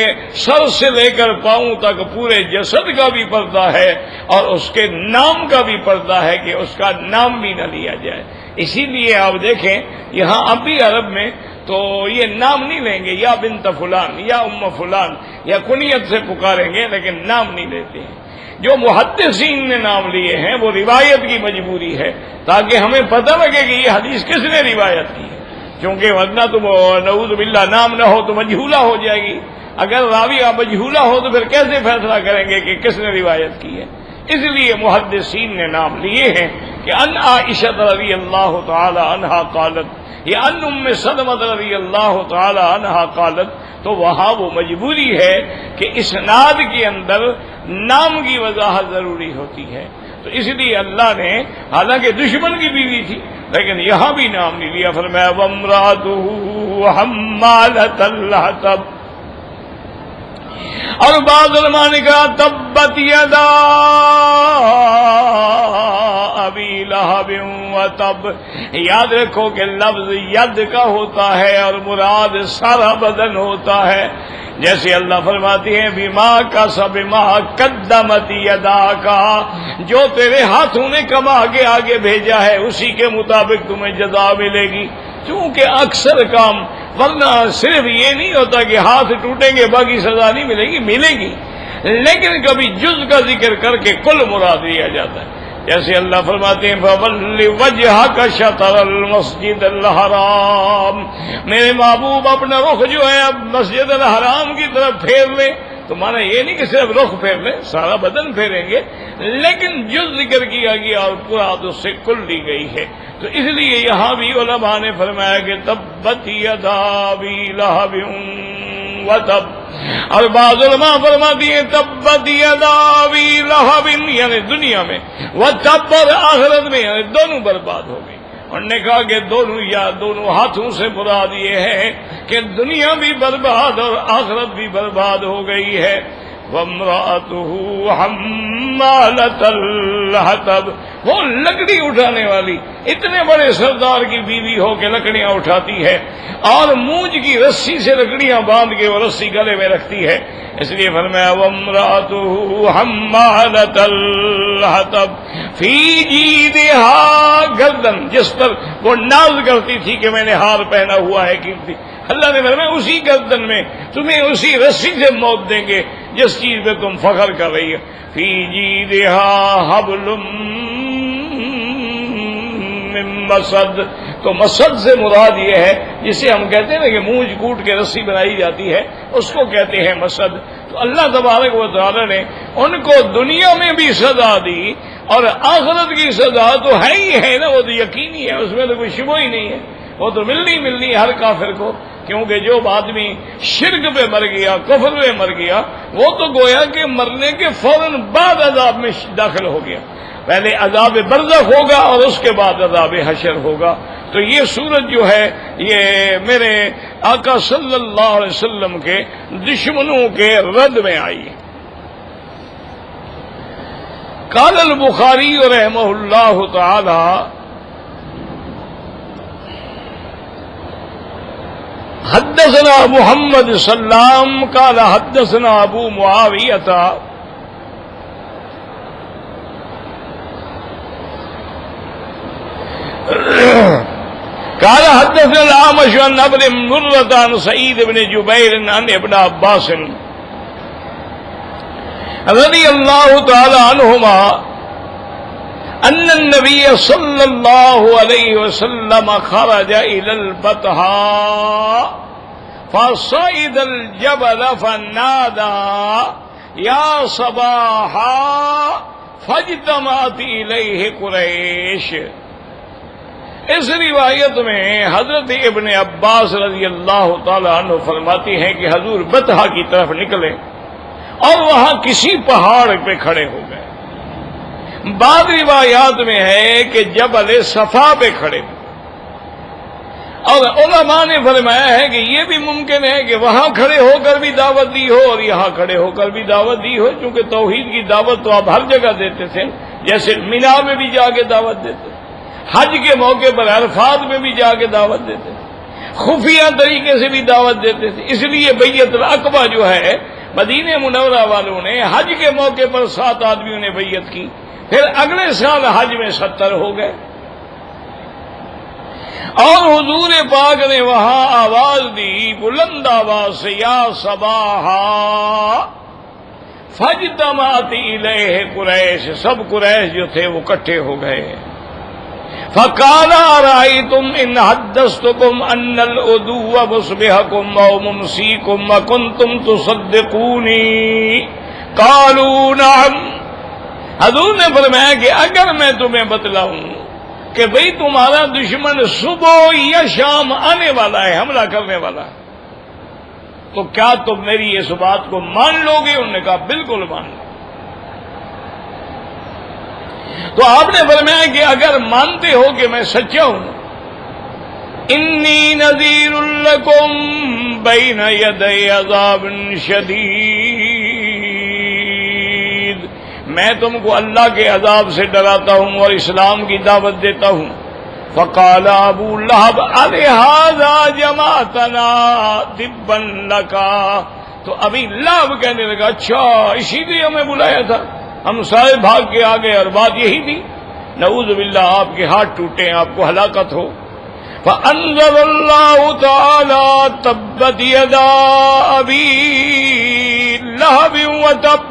سر سے لے کر پاؤں تک پورے جسد کا بھی پردہ ہے، اور اس کے نام کا بھی پردہ ہے کہ اس کا نام بھی نہ لیا جائے. اسی لیے آپ دیکھیں یہاں اب بھی عرب میں تو یہ نام نہیں لیں گے، یا بنت فلان یا ام فلان یا کنیت سے پکاریں گے، لیکن نام نہیں لیتے ہیں. جو محدثین نے نام لیے ہیں وہ روایت کی مجبوری ہے تاکہ ہمیں پتہ لگے کہ یہ حدیث کس نے روایت کی ہے. کیونکہ ورنہ تو نعوذ باللہ نام نہ ہو تو مجہولہ ہو جائے گی. اگر راوی مجہولہ ہو تو پھر کیسے فیصلہ کریں گے کہ کس نے روایت کی ہے. اس لیے محدثین نے نام لیے ہیں کہ ان عائشہ رضی اللہ تعالی عنہا قالت یا ان ام سلمہ رضی اللہ تعالی عنہا قالت. تو وہاں وہ مجبوری ہے کہ اسناد کے اندر نام کی وضاحت ضروری ہوتی ہے. تو اس لیے اللہ نے حالانکہ دشمن کی بیوی تھی لیکن یہاں بھی نام نہیں لیا. فرمایا وامرأتہ حمالۃ الحطب. اور بعض علماء نے کہا تبت یدا ابی لہب وتب. یاد رکھو کہ لفظ ید کا ہوتا ہے اور مراد سارا بدن ہوتا ہے. جیسے اللہ فرماتی ہیں بما کسب ما قدمت یدا کا، جو تیرے ہاتھوں نے کما کے آگے بھیجا ہے اسی کے مطابق تمہیں جزا ملے گی. چونکہ اکثر کام ورنہ صرف یہ نہیں ہوتا کہ ہاتھ ٹوٹیں گے باقی سزا نہیں ملے گی، ملے گی، لیکن کبھی جز کا ذکر کر کے کل مراد لیا جاتا ہے. جیسے اللہ فرماتے ہیں فَوَلِّ وَجْهَكَ شَطْرَ الْمَسْجِدِ الْحَرَامِ، میرے محبوب اپنا رخ جو ہے اب مسجد الحرام کی طرف پھیر لیں. تو مانا یہ نہیں کہ صرف رخ پھیر لیں، سارا بدن پھیریں گے، لیکن جو ذکر کیا گیا اور مراد اس سے کل لی گئی ہے. تو اس لیے یہاں بھی علماء نے فرمایا کہ تبت یدا ابی لہب وتب. اور بعض علماء فرماتی ہیں تبت یدا ابی لہب یعنی دنیا میں، وتب آخرت میں یعنی دونوں برباد ہو گئی. انہوں نے کہا کہ دونوں ہاتھوں سے مراد یہ ہے کہ دنیا بھی برباد اور آخرت بھی برباد ہو گئی ہے. وامرأتہ حمالۃ الحطب، وہ لکڑی اٹھانے والی، اتنے بڑے سردار کی بیوی ہو کے لکڑیاں اٹھاتی ہے اور مونج کی رسی سے لکڑیاں باندھ کے وہ رسی گلے میں رکھتی ہے. اس لیے فرمایا وامرأتہ حمالۃ الحطب فی جیدہا، گردن جس پر وہ ناز کرتی تھی کہ میں نے ہار پہنا ہوا ہے قیمتی. اللہ نے فرمایا اسی گردن میں تمہیں اسی رسی سے موت دیں گے جس چیز پہ تم فخر کر رہی ہے. فی جیدہا حبل من مسد. تو مسد سے مراد یہ ہے جسے ہم کہتے ہیں کہ مونج کوٹ کے رسی بنائی جاتی ہے اس کو کہتے ہیں مسد. تو اللہ تبارک و تعالی نے ان کو دنیا میں بھی سزا دی اور آخرت کی سزا تو ہے ہی ہے نا، وہ تو یقینی ہے، اس میں تو کوئی شبہ ہی نہیں ہے، وہ تو ملنی ہر کافر کو. کیونکہ جو آدمی شرک پہ مر گیا، کفر پہ مر گیا، وہ تو گویا کہ مرنے کے فوراً بعد عذاب میں داخل ہو گیا. پہلے عذاب برزخ ہوگا اور اس کے بعد عذاب حشر ہوگا. تو یہ سورت جو ہے یہ میرے آقا صلی اللہ علیہ وسلم کے دشمنوں کے رد میں آئی. قال البخاری رحمہ اللہ تعالی حدثنا محمد سلام قال حدثنا ابو معاویہ قال حدثنا الأعمش عن ابن مرة عن سعيد بن جبير عن ابن عباس رضي الله تعالى عنهما أن النبي صلى الله عليه وسلم خرج إلى البطحاء فصعد الجبل فنادى يا صباحا فاجتمعت إليه قريش. اس روایت میں حضرت ابن عباس رضی اللہ تعالی عنہ فرماتی ہیں کہ حضور بطحا کی طرف نکلے اور وہاں کسی پہاڑ پہ کھڑے ہو گئے. بعض روایات میں ہے کہ جبل صفا پہ کھڑے ہوئے. اور علماء نے فرمایا ہے کہ یہ بھی ممکن ہے کہ وہاں کھڑے ہو کر بھی دعوت دی ہو اور یہاں کھڑے ہو کر بھی دعوت دی ہو، چونکہ توحید کی دعوت تو آپ ہر جگہ دیتے تھے، جیسے مینا میں بھی جا کے دعوت دیتے، حج کے موقع پر عرفات میں بھی جا کے دعوت دیتے تھے، خفیہ طریقے سے بھی دعوت دیتے تھے. اس لیے بیعت العقبہ جو ہے مدینہ منورہ والوں نے حج کے موقع پر 7 آدمیوں نے بیعت کی، پھر اگلے سال حج میں 70 ہو گئے. اور حضور پاک نے وہاں آواز دی بلند آواز سے یا صباحا فاجتمعت الیہ قریش. سب قریش جو تھے وہ اکٹھے ہو گئے. فقال ارأيتم ان حدثتكم ان العدو مصبحكم او ممسيكم وكنتم تصدقوني قالوا نعم. حضور نے فرمایا کہ اگر میں تمہیں بتلاؤں کہ بھئی تمہارا دشمن صبح یا شام آنے والا ہے، حملہ کرنے والا ہے، تو کیا تم میری اس بات کو مان لو گے؟ انہوں نے کہا بالکل مان لو. تو آپ نے فرمایا کہ اگر مانتے ہو کہ میں سچا ہوں، انی نذیر لکم بین یدی عذاب شدید، میں تم کو اللہ کے عذاب سے ڈراتا ہوں اور اسلام کی دعوت دیتا ہوں. فقال ابو لہب الہذا جمعتنا تبا لکا. تو ابھی لہب کہنے لگا اچھا اسی لیے ہمیں بلایا تھا، ہم سارے بھاگ کے آ گئے اور بات یہی تھی. نعوذ باللہ آپ کے ہاتھ ٹوٹے، آپ کو ہلاکت ہو. فانزل اللہ تعالی تبت یدا ابی لہب وتب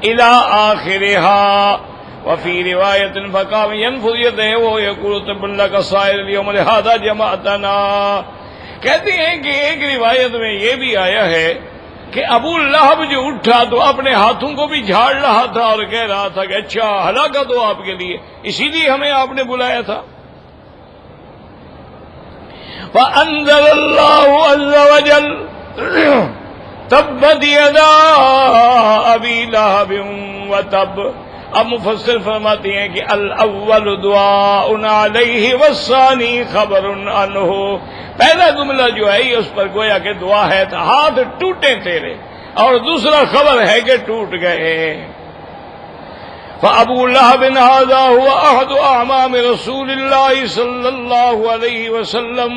الى آخرها. وفی روایت فقام ينفض یدہ ویقول تب لک سائر اليوم لہذا جمعتنا. کہتے ہیں کہ ایک روایت میں یہ بھی آیا ہے کہ ابو لہب جو اٹھا تو اپنے ہاتھوں کو بھی جھاڑ رہا تھا اور کہہ رہا تھا کہ اچھا ہلاکت ہو آپ کے لیے، اسی لیے ہمیں آپ نے بلایا تھا. فأنزل اللہ عز وجل تبت یدا ابی لہب وتب. اب مفسر فرماتے ہیں کہ الاول دعاء علیہ والثانی خبر عنہ. پہلا جملہ جو ہے اس پر گویا کہ دعا ہے تو ہاتھ ٹوٹے تیرے، اور دوسرا خبر ہے کہ ٹوٹ گئے. فابو لہب ھذا هو احد اعمام رسول اللہ صلی اللہ علیہ وسلم.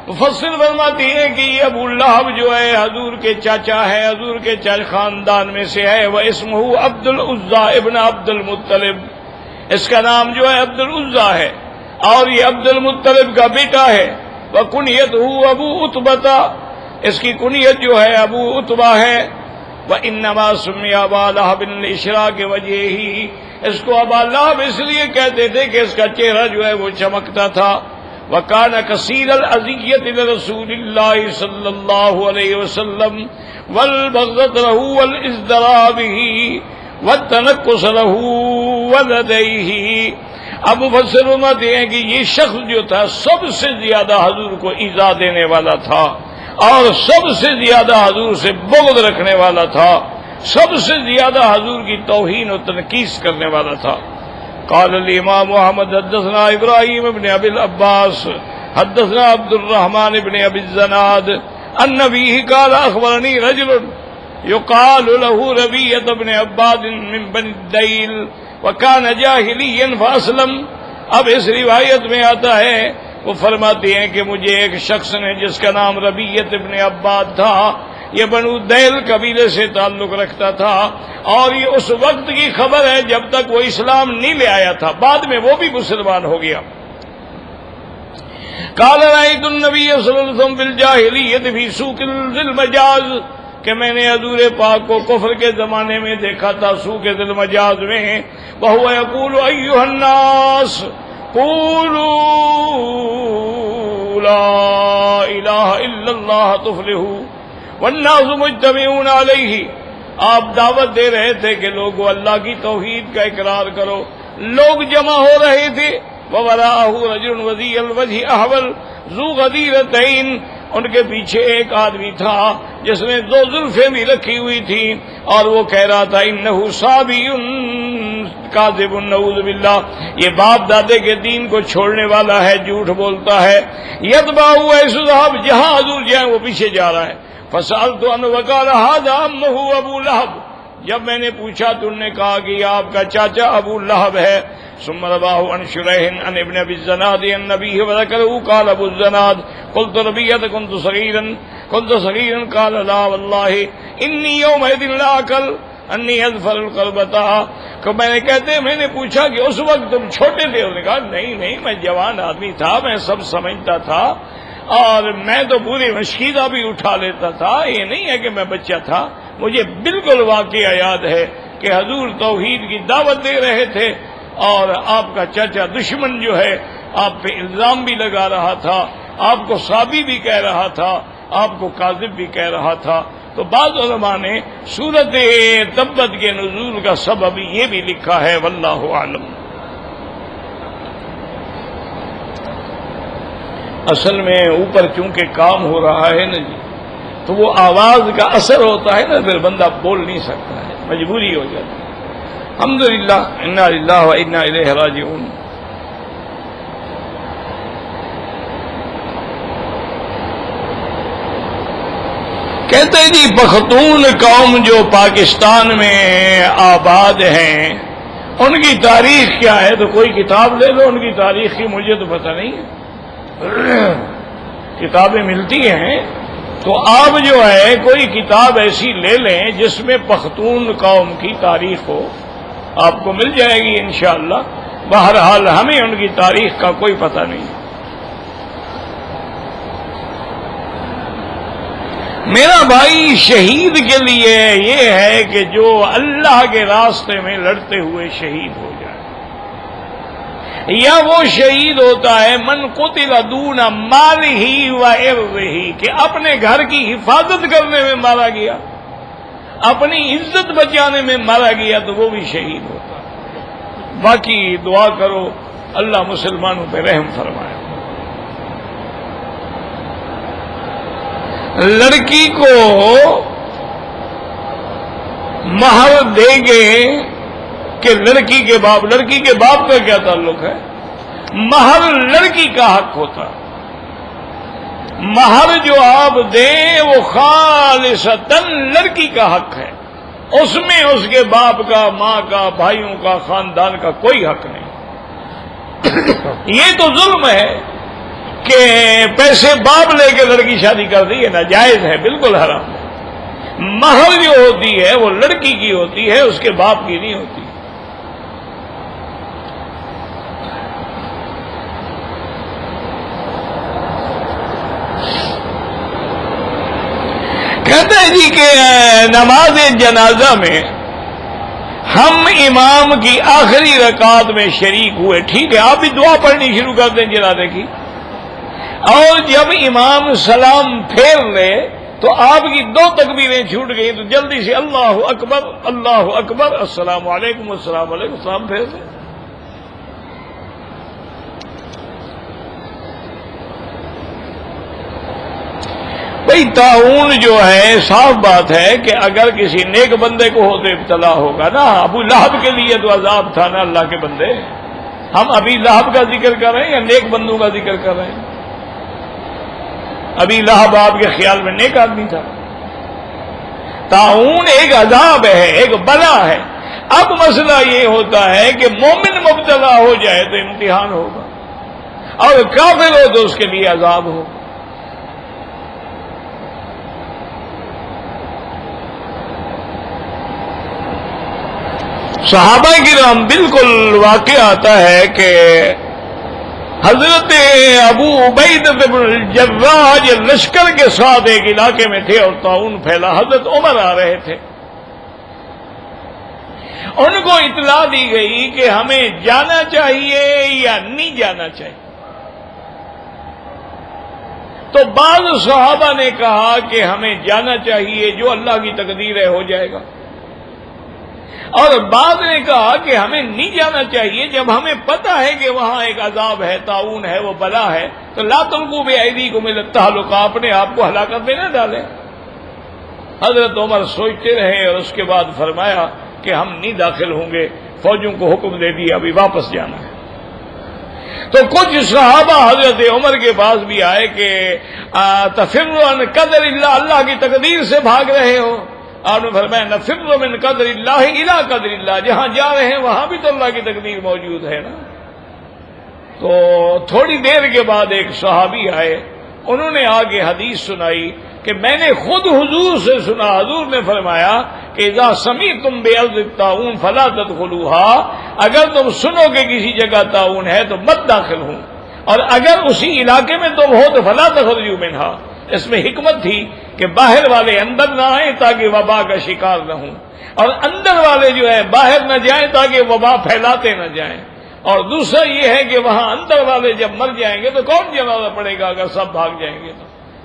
مفسر فرماتی ہے کہ یہ ابو لہب جو ہے حضور کے چاچا ہے، حضور کے خاندان میں سے ہے. وہ اسمہ عبد العزیٰ ابن عبد المطلب، اس کا نام جو ہے عبد العزیٰ ہے اور یہ عبد المطلب کا بیٹا ہے. وکنیتہ ابو عتبہ، اس کی کنیت جو ہے ابو عتبہ ہے. وانما سمی ابا لہب لاشراق وجہہ، اس کو ابا لہب اس لیے کہتے تھے کہ اس کا چہرہ جو ہے وہ چمکتا تھا. وکان کثیر الاذیۃ لرسول اللہ صلی اللہ علیہ وسلم والبغضۃ له والازدراء به والتنکس له ولدیہ. اب مفسر فرماتے ہیں کہ یہ شخص جو تھا سب سے زیادہ حضور کو ایذا دینے والا تھا اور سب سے زیادہ حضور سے بغض رکھنے والا تھا، سب سے زیادہ حضور کی توہین و تنقیص کرنے والا تھا. قال الامام محمد حدثنا ابراہیم بن ابی العباس حدثنا عبد الرحمن بن ابی الزناد عن ابیہ قال اخبرنی رجل یقال له ربیعۃ بن عباد من بنی الدیل وكان جاہلیا فاسلم. اب اس روایت میں آتا ہے وہ فرماتے ہیں کہ مجھے ایک شخص نے جس کا نام ربیعت ابن عباد تھا، یہ بنو دیل قبیلے سے تعلق رکھتا تھا، اور یہ اس وقت کی خبر ہے جب تک وہ اسلام نہیں لے آیا تھا، بعد میں وہ بھی مسلمان ہو گیا۔ قال رأيت النبي صلی اللہ علیہ وسلم بالجاہلیت فی سوق ذی المجاز، کہ میں نے حضور پاک کو کفر کے زمانے میں دیکھا تھا سوق ذی المجاز میں، وهو يقول أيها الناس قولوا لا الہ الا اللہ تفلحوا والناس مجتمعون علیہ۔ آپ دعوت دے رہے تھے کہ لوگوں اللہ کی توحید کا اقرار کرو، لوگ جمع ہو رہے تھے، وَوَرَاءَهُ رَجُلٌ وَذِيَّ الْوَجْهِ أَحْوَلُ ذُو غَدِيرَتَيْن، ان کے پیچھے ایک آدمی تھا جس نے دو زلفیں بھی رکھی ہوئی تھی، اور وہ کہہ رہا تھا انہ صابی کاذب نعوذ باللہ، یہ باپ دادے کے دین کو چھوڑنے والا ہے، جھوٹ بولتا ہے، یتبعہ حیث ذہب، جہاں حضور جائیں وہ پیچھے جا رہا ہے۔ فسألت عنہ وقال ھذا عمہ ابو لہب، جب میں نے پوچھا تو انہوں نے کہا کہ یہ آپ کا چاچا ابو لہب ہے۔ ثم رواه عن شريح عن ابن ابي الزناد عن النبي وذكره قال ابو الزناد قلت ربيعة كنت صغيرا قال لا والله اني يومئذ لا اكل اني اظفر القربتا، کہ میں نے پوچھا کہ اس وقت تم چھوٹے تھے؟ انہوں نے کہا نہیں میں جوان آدمی تھا، میں سب سمجھتا تھا، اور میں تو پوری مشکیزہ بھی اٹھا لیتا تھا، یہ نہیں ہے کہ میں بچہ تھا۔ مجھے بالکل واقعہ یاد ہے کہ حضور توحید کی دعوت دے رہے تھے، اور آپ کا چچا دشمن جو ہے آپ پہ الزام بھی لگا رہا تھا، آپ کو صابی بھی کہہ رہا تھا، آپ کو کاذب بھی کہہ رہا تھا۔ تو بعض علماء نے سورت تبت کے نزول کا سبب یہ بھی لکھا ہے، واللہ عالم۔ اصل میں اوپر چونکہ کام ہو رہا ہے نا جی، تو وہ آواز کا اثر ہوتا ہے نا، پھر بندہ بول نہیں سکتا ہے، مجبوری ہو جاتی ہے۔ الحمدللہ، انا للہ و انا الیہ راجعون۔ کہتے ہیں جی پختون قوم جو پاکستان میں آباد ہیں، ان کی تاریخ کیا ہے؟ تو کوئی کتاب لے لو ان کی تاریخ کی، مجھے تو پتہ نہیں ہے، کتابیں ملتی ہیں تو آپ جو ہے کوئی کتاب ایسی لے لیں جس میں پختون قوم کی تاریخ ہو، آپ کو مل جائے گی انشاءاللہ۔ بہرحال ہمیں ان کی تاریخ کا کوئی پتہ نہیں۔ میرا بھائی شہید کے لیے یہ ہے کہ جو اللہ کے راستے میں لڑتے ہوئے شہید ہو جائے، یا وہ شہید ہوتا ہے من قتل دون مالہ و عرضہ، کہ اپنے گھر کی حفاظت کرنے میں مارا گیا، اپنی عزت بچانے میں مارا گیا، تو وہ بھی شہید ہوتا ہے۔ باقی دعا کرو اللہ مسلمانوں پہ رحم فرمائے۔ لڑکی کو مہر دیں گے کہ لڑکی کے باپ کا کیا تعلق ہے؟ مہر لڑکی کا حق ہوتا، مہر جو آپ دیں وہ خالصتاً لڑکی کا حق ہے، اس میں اس کے باپ کا، ماں کا، بھائیوں کا، خاندان کا کوئی حق نہیں۔ یہ تو ظلم ہے کہ پیسے باپ لے کے لڑکی شادی کر دی، ہے ناجائز ہے، بالکل حرام ہے۔ مہر جو ہوتی ہے وہ لڑکی کی ہوتی ہے، اس کے باپ کی نہیں ہوتی۔ کہتے ہیں جی کہ نماز جنازہ میں ہم امام کی آخری رکعت میں شریک ہوئے، ٹھیک ہے، آپ بھی دعا پڑھنی شروع کر دیں جنازے کی، اور جب امام سلام پھیر لے تو آپ کی 2 تکبیریں چھوٹ گئی، تو جلدی سے اللہ اکبر السلام علیکم السلام علیکم سلام پھیر لیں۔ بھئی طاعون جو ہے صاف بات ہے کہ اگر کسی نیک بندے کو ہو تو ابتلا ہوگا نا، ابو لہب کے لیے تو عذاب تھا نا اللہ کے بندے۔ ہم ابھی لہب کا ذکر کر رہے ہیں یا نیک بندوں کا ذکر کر رہے ہیں؟ ابھی لہب آپ کے خیال میں نیک آدمی تھا؟ طاعون ایک عذاب ہے، ایک بلا ہے۔ اب مسئلہ یہ ہوتا ہے کہ مومن مبتلا ہو جائے تو امتحان ہوگا، اور کافر ہو تو اس کے لیے عذاب ہو۔ صحابہ کرام بالکل واقع آتا ہے کہ حضرت ابو عبیدہ بن الجراح لشکر کے ساتھ ایک علاقے میں تھے اور طاعون پھیلا، حضرت عمر آ رہے تھے، ان کو اطلاع دی گئی کہ ہمیں جانا چاہیے یا نہیں جانا چاہیے۔ تو بعض صحابہ نے کہا کہ ہمیں جانا چاہیے، جو اللہ کی تقدیر ہے ہو جائے گا، اور بعض نے کہا کہ ہمیں نہیں جانا چاہیے، جب ہمیں پتہ ہے کہ وہاں ایک عذاب ہے، طاعون ہے، وہ بلا ہے، تو لا تلقوا بأیدیکم الی التہلکہ، اپنے آپ کو ہلاکت میں نہ ڈالیں۔ حضرت عمر سوچتے رہے اور اس کے بعد فرمایا کہ ہم نہیں داخل ہوں گے، فوجوں کو حکم دے دیا ابھی واپس جانا ہے۔ تو کچھ صحابہ حضرت عمر کے پاس بھی آئے کہ تفروا عن قدر اللہ، اللہ کی تقدیر سے بھاگ رہے ہو؟ آپ نے فرمایا نفر من قدر اللہ الی قدر اللہ، جہاں جا رہے ہیں وہاں بھی تو اللہ کی تقدیر موجود ہے نا۔ تو تھوڑی دیر کے بعد ایک صحابی آئے، انہوں نے آگے حدیث سنائی کہ میں نے خود حضور سے سنا، حضور نے فرمایا کہ اذا سمعتم بأرض الطاعون فلا تدخلوها، اگر تم سنو کہ کسی جگہ طاعون ہے تو مت داخل ہوں، اور اگر اسی علاقے میں تم ہو تو فلا تخرجوا منها۔ اس میں حکمت تھی کہ باہر والے اندر نہ آئیں تاکہ وبا کا شکار نہ ہوں، اور اندر والے جو ہے باہر نہ جائیں تاکہ وبا پھیلاتے نہ جائیں، اور دوسرا یہ ہے کہ وہاں اندر والے جب مر جائیں گے تو کون جنازہ پڑے گا اگر سب بھاگ جائیں گے تو۔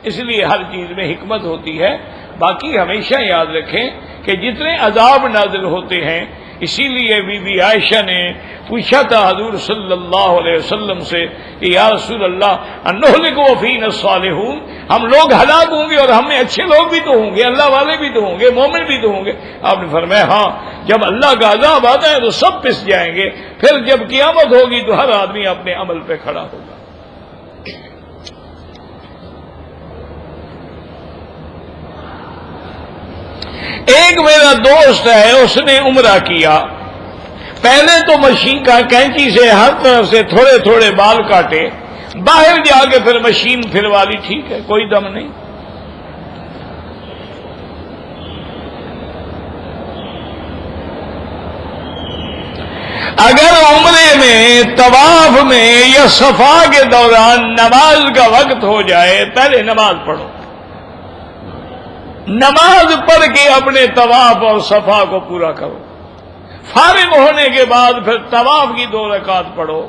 اس لیے ہر چیز میں حکمت ہوتی ہے۔ باقی ہمیشہ یاد رکھیں کہ جتنے عذاب نازل ہوتے ہیں، اسی لیے بی بی عائشہ نے پوچھا تھا حضور صلی اللہ علیہ وسلم سے کہ یا رسول اللہ انہلک وفینا الصالحون، ہم لوگ ہلاک ہوں گے اور ہم میں اچھے لوگ بھی تو ہوں گے، اللہ والے بھی تو ہوں گے، مومن بھی تو ہوں گے؟ آپ نے فرمایا ہاں، جب اللہ کا عذاب آتا ہے تو سب پس جائیں گے، پھر جب قیامت ہوگی تو ہر آدمی اپنے عمل پہ کھڑا ہوگا۔ ایک میرا دوست ہے، اس نے عمرہ کیا، پہلے تو مشین کا کینچی سے ہر طرف سے تھوڑے تھوڑے بال کاٹے، باہر جا کے پھر مشین پھروا لی، ٹھیک ہے، کوئی دم نہیں۔ اگر عمرے میں، طواف میں یا صفا کے دوران نماز کا وقت ہو جائے، پہلے نماز پڑھو، نماز پڑھ کے اپنے طواف اور صفا کو پورا کرو، فارغ ہونے کے بعد پھر طواف کی 2 رکعت پڑھو،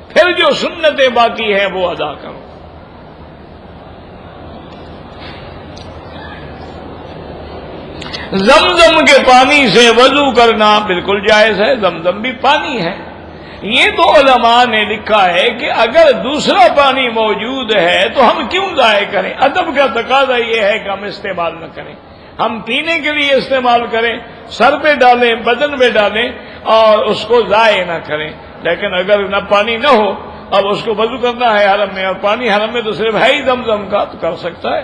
پھر جو سنتیں باقی ہیں وہ ادا کرو۔ زمزم کے پانی سے وضو کرنا بالکل جائز ہے، زمزم بھی پانی ہے۔ یہ تو علماء نے لکھا ہے کہ اگر دوسرا پانی موجود ہے تو ہم کیوں ضائع کریں؟ ادب کا تقاضا یہ ہے کہ ہم استعمال نہ کریں، ہم پینے کے لیے استعمال کریں، سر پہ ڈالیں، بدن میں ڈالیں، اور اس کو ضائع نہ کریں۔ لیکن اگر نہ پانی نہ ہو، اب اس کو وضو کرنا ہے حرم میں، اور پانی حرم میں تو صرف ہے ہی زمزم کا، تو کر سکتا ہے۔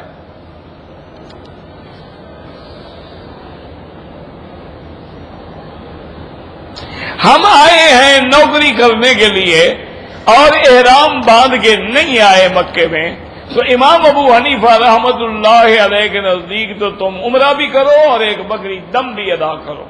ہم آئے ہیں نوکری کرنے کے لیے اور احرام باندھ کے نہیں آئے مکے میں، تو امام ابو حنیفہ رحمت اللہ علیہ کے نزدیک تو تم عمرہ بھی کرو اور ایک بکری دم بھی ادا کرو،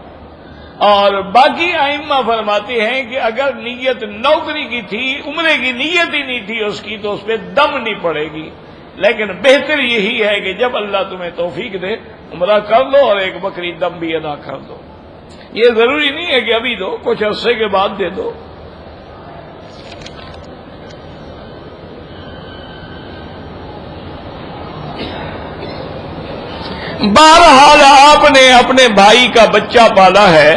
اور باقی ائمہ فرماتے ہیں کہ اگر نیت نوکری کی تھی، عمرے کی نیت ہی نہیں تھی اس کی، تو اس پہ دم نہیں پڑے گی۔ لیکن بہتر یہی ہے کہ جب اللہ تمہیں توفیق دے عمرہ کر لو اور ایک بکری دم بھی ادا کر دو۔ یہ ضروری نہیں ہے کہ ابھی دو، کچھ عرصے کے بعد دے دو۔ بہرحال آپ نے اپنے بھائی کا بچہ پالا ہے،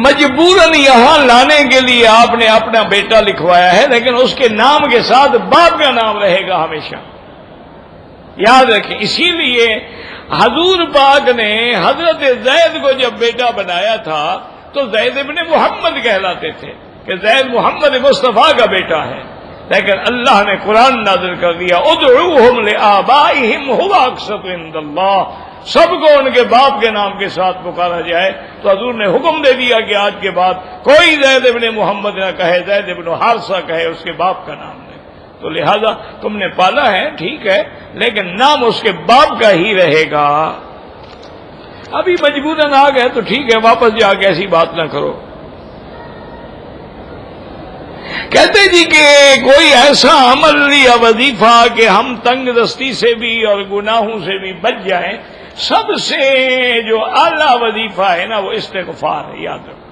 مجبوراً یہاں لانے کے لیے آپ نے اپنا بیٹا لکھوایا ہے، لیکن اس کے نام کے ساتھ باپ کا نام رہے گا ہمیشہ، یاد رکھیں۔ اسی لیے حضور پاک نے حضرت زید کو جب بیٹا بنایا تھا تو زید ابن محمد کہلاتے تھے کہ زید محمد مصطفیٰ کا بیٹا ہے، لیکن اللہ نے قرآن نازل کر دیا ادعوہم لآبائہم هو اقسط عند اللہ، سب کو ان کے باپ کے نام کے ساتھ پکارا جائے۔ تو حضور نے حکم دے دیا کہ آج کے بعد کوئی زید ابن محمد نہ کہے، زید ابن حارثہ کہے، اس کے باپ کا نام نہیں۔ تو لہذا تم نے پالا ہے ٹھیک ہے، لیکن نام اس کے باپ کا ہی رہے گا۔ ابھی مجبوراً آ گئے تو ٹھیک ہے، واپس جا کے ایسی بات نہ کرو۔ کہتے جی کہ کوئی ایسا عمل یا وظیفہ کہ ہم تنگ دستی سے بھی اور گناہوں سے بھی بچ جائیں، سب سے جو اعلیٰ وظیفہ ہے نا وہ استغفار ہے۔ یاد رکھو،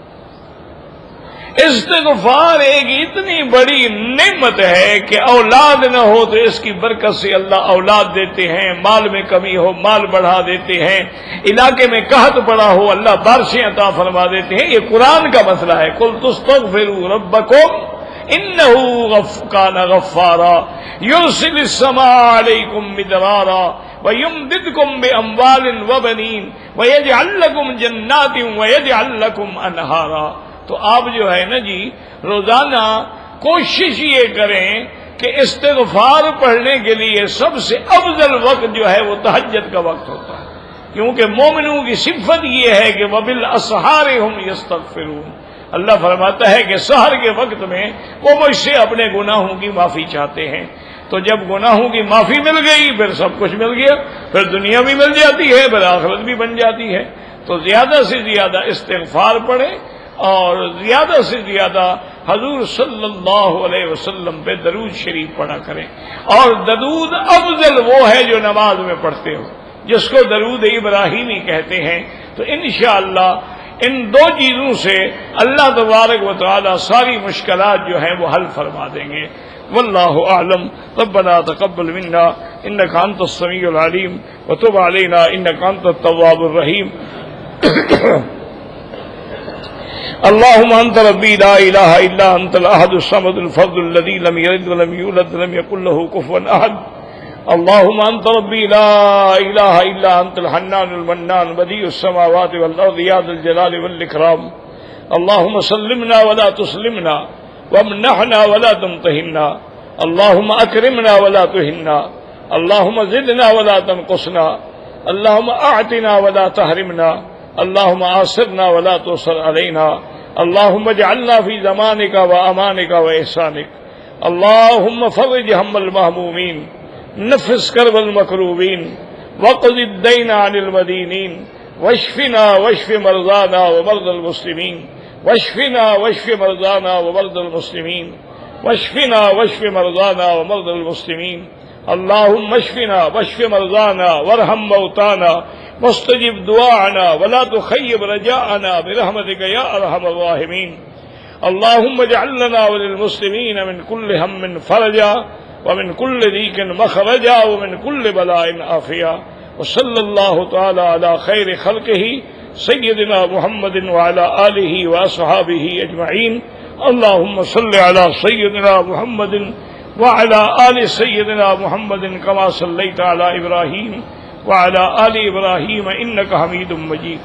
استغفار ایک اتنی بڑی نعمت ہے کہ اولاد نہ ہو تو اس کی برکت سے اللہ اولاد دیتے ہیں، مال میں کمی ہو مال بڑھا دیتے ہیں، علاقے میں قحط پڑا ہو اللہ بارشیں عطا فرما دیتے ہیں۔ یہ قرآن کا مسئلہ ہے۔ قل تستغفروا ربکم انہ کان غفارا یرسل السماء علیکم مدرارا ویمددکم باموال وبنین ویجعل لکم جنات ویجعل لکم انہارا۔ تو آپ جو ہے نا جی روزانہ کوشش یہ کریں کہ استغفار پڑھنے کے لیے سب سے افضل وقت جو ہے وہ تہجد کا وقت ہوتا ہے، کیونکہ مومنوں کی صفت یہ ہے کہ وبالاسحار ہم یستغفرون۔ اللہ فرماتا ہے کہ سحر کے وقت میں وہ مجھ سے اپنے گناہوں کی معافی چاہتے ہیں۔ تو جب گناہوں کی معافی مل گئی پھر سب کچھ مل گیا، پھر دنیا بھی مل جاتی ہے، پھر آخرت بھی بن جاتی ہے۔ تو زیادہ سے زیادہ استغفار پڑھیں اور زیادہ سے زیادہ حضور صلی اللہ علیہ وسلم پہ درود شریف پڑھا کریں۔ اور درود افضل وہ ہے جو نماز میں پڑھتے ہو، جس کو درود ابراہیمی کہتے ہیں۔ تو انشاءاللہ ان دو چیزوں سے اللہ تبارک و تعالی ساری مشکلات جو ہیں وہ حل فرما دیں گے۔ واللہ اعلم۔ ربنا تقبل منا انک انت السمیع العلیم وتب علینا انک انت التواب الرحیم۔ اللهم انت ربي لا اله الا انت الاحد الصمد الفرد الذي لم يلد ولم يولد ولم يكن له كفوا احد۔ اللهم انت ربي لا اله الا انت الحنان المنان بديع السماوات والارض يا ذا الجلال والاكرام۔ اللهم سلمنا ولا تسلمنا وامنحنا ولا تمتحنا، اللهم اكرمنا ولا تهنا، اللهم زدنا ولا تنقصنا، اللهم اعطنا ولا تحرمنا، اللهم آثرنا ولا تؤثر علينا، اللهم اجعلنا في زمانك وامانك واحسانك، اللهم فرج هم المهمومين، نفس كرب المكروبين، واقض الدين عن المدينين، واشفنا واشف مرضانا ومرضى المسلمين، واشفنا واشف مرضانا ومرضى المسلمين، واشفنا واشف مرضانا ومرضى المسلمين، اللهم اشفنا واشف مرضانا وارحم موتانا واستجب دعاءنا ولا تخيب رجاءنا برحمتك يا ارحم الراحمين، اللهم اجعل لنا وللمسلمين من كل هم فرجا ومن كل ضيق مخرجا ومن كل بلاء عافيا، وصلى الله تعالى على خير خلقه سيدنا محمد وعلى آله وأصحابه أجمعين۔ اللهم صل على سيدنا محمد وعلى آل سيدنا محمد كما صليت على إبراهيم وعلى آل إبراهيم إنك حميد مجيد۔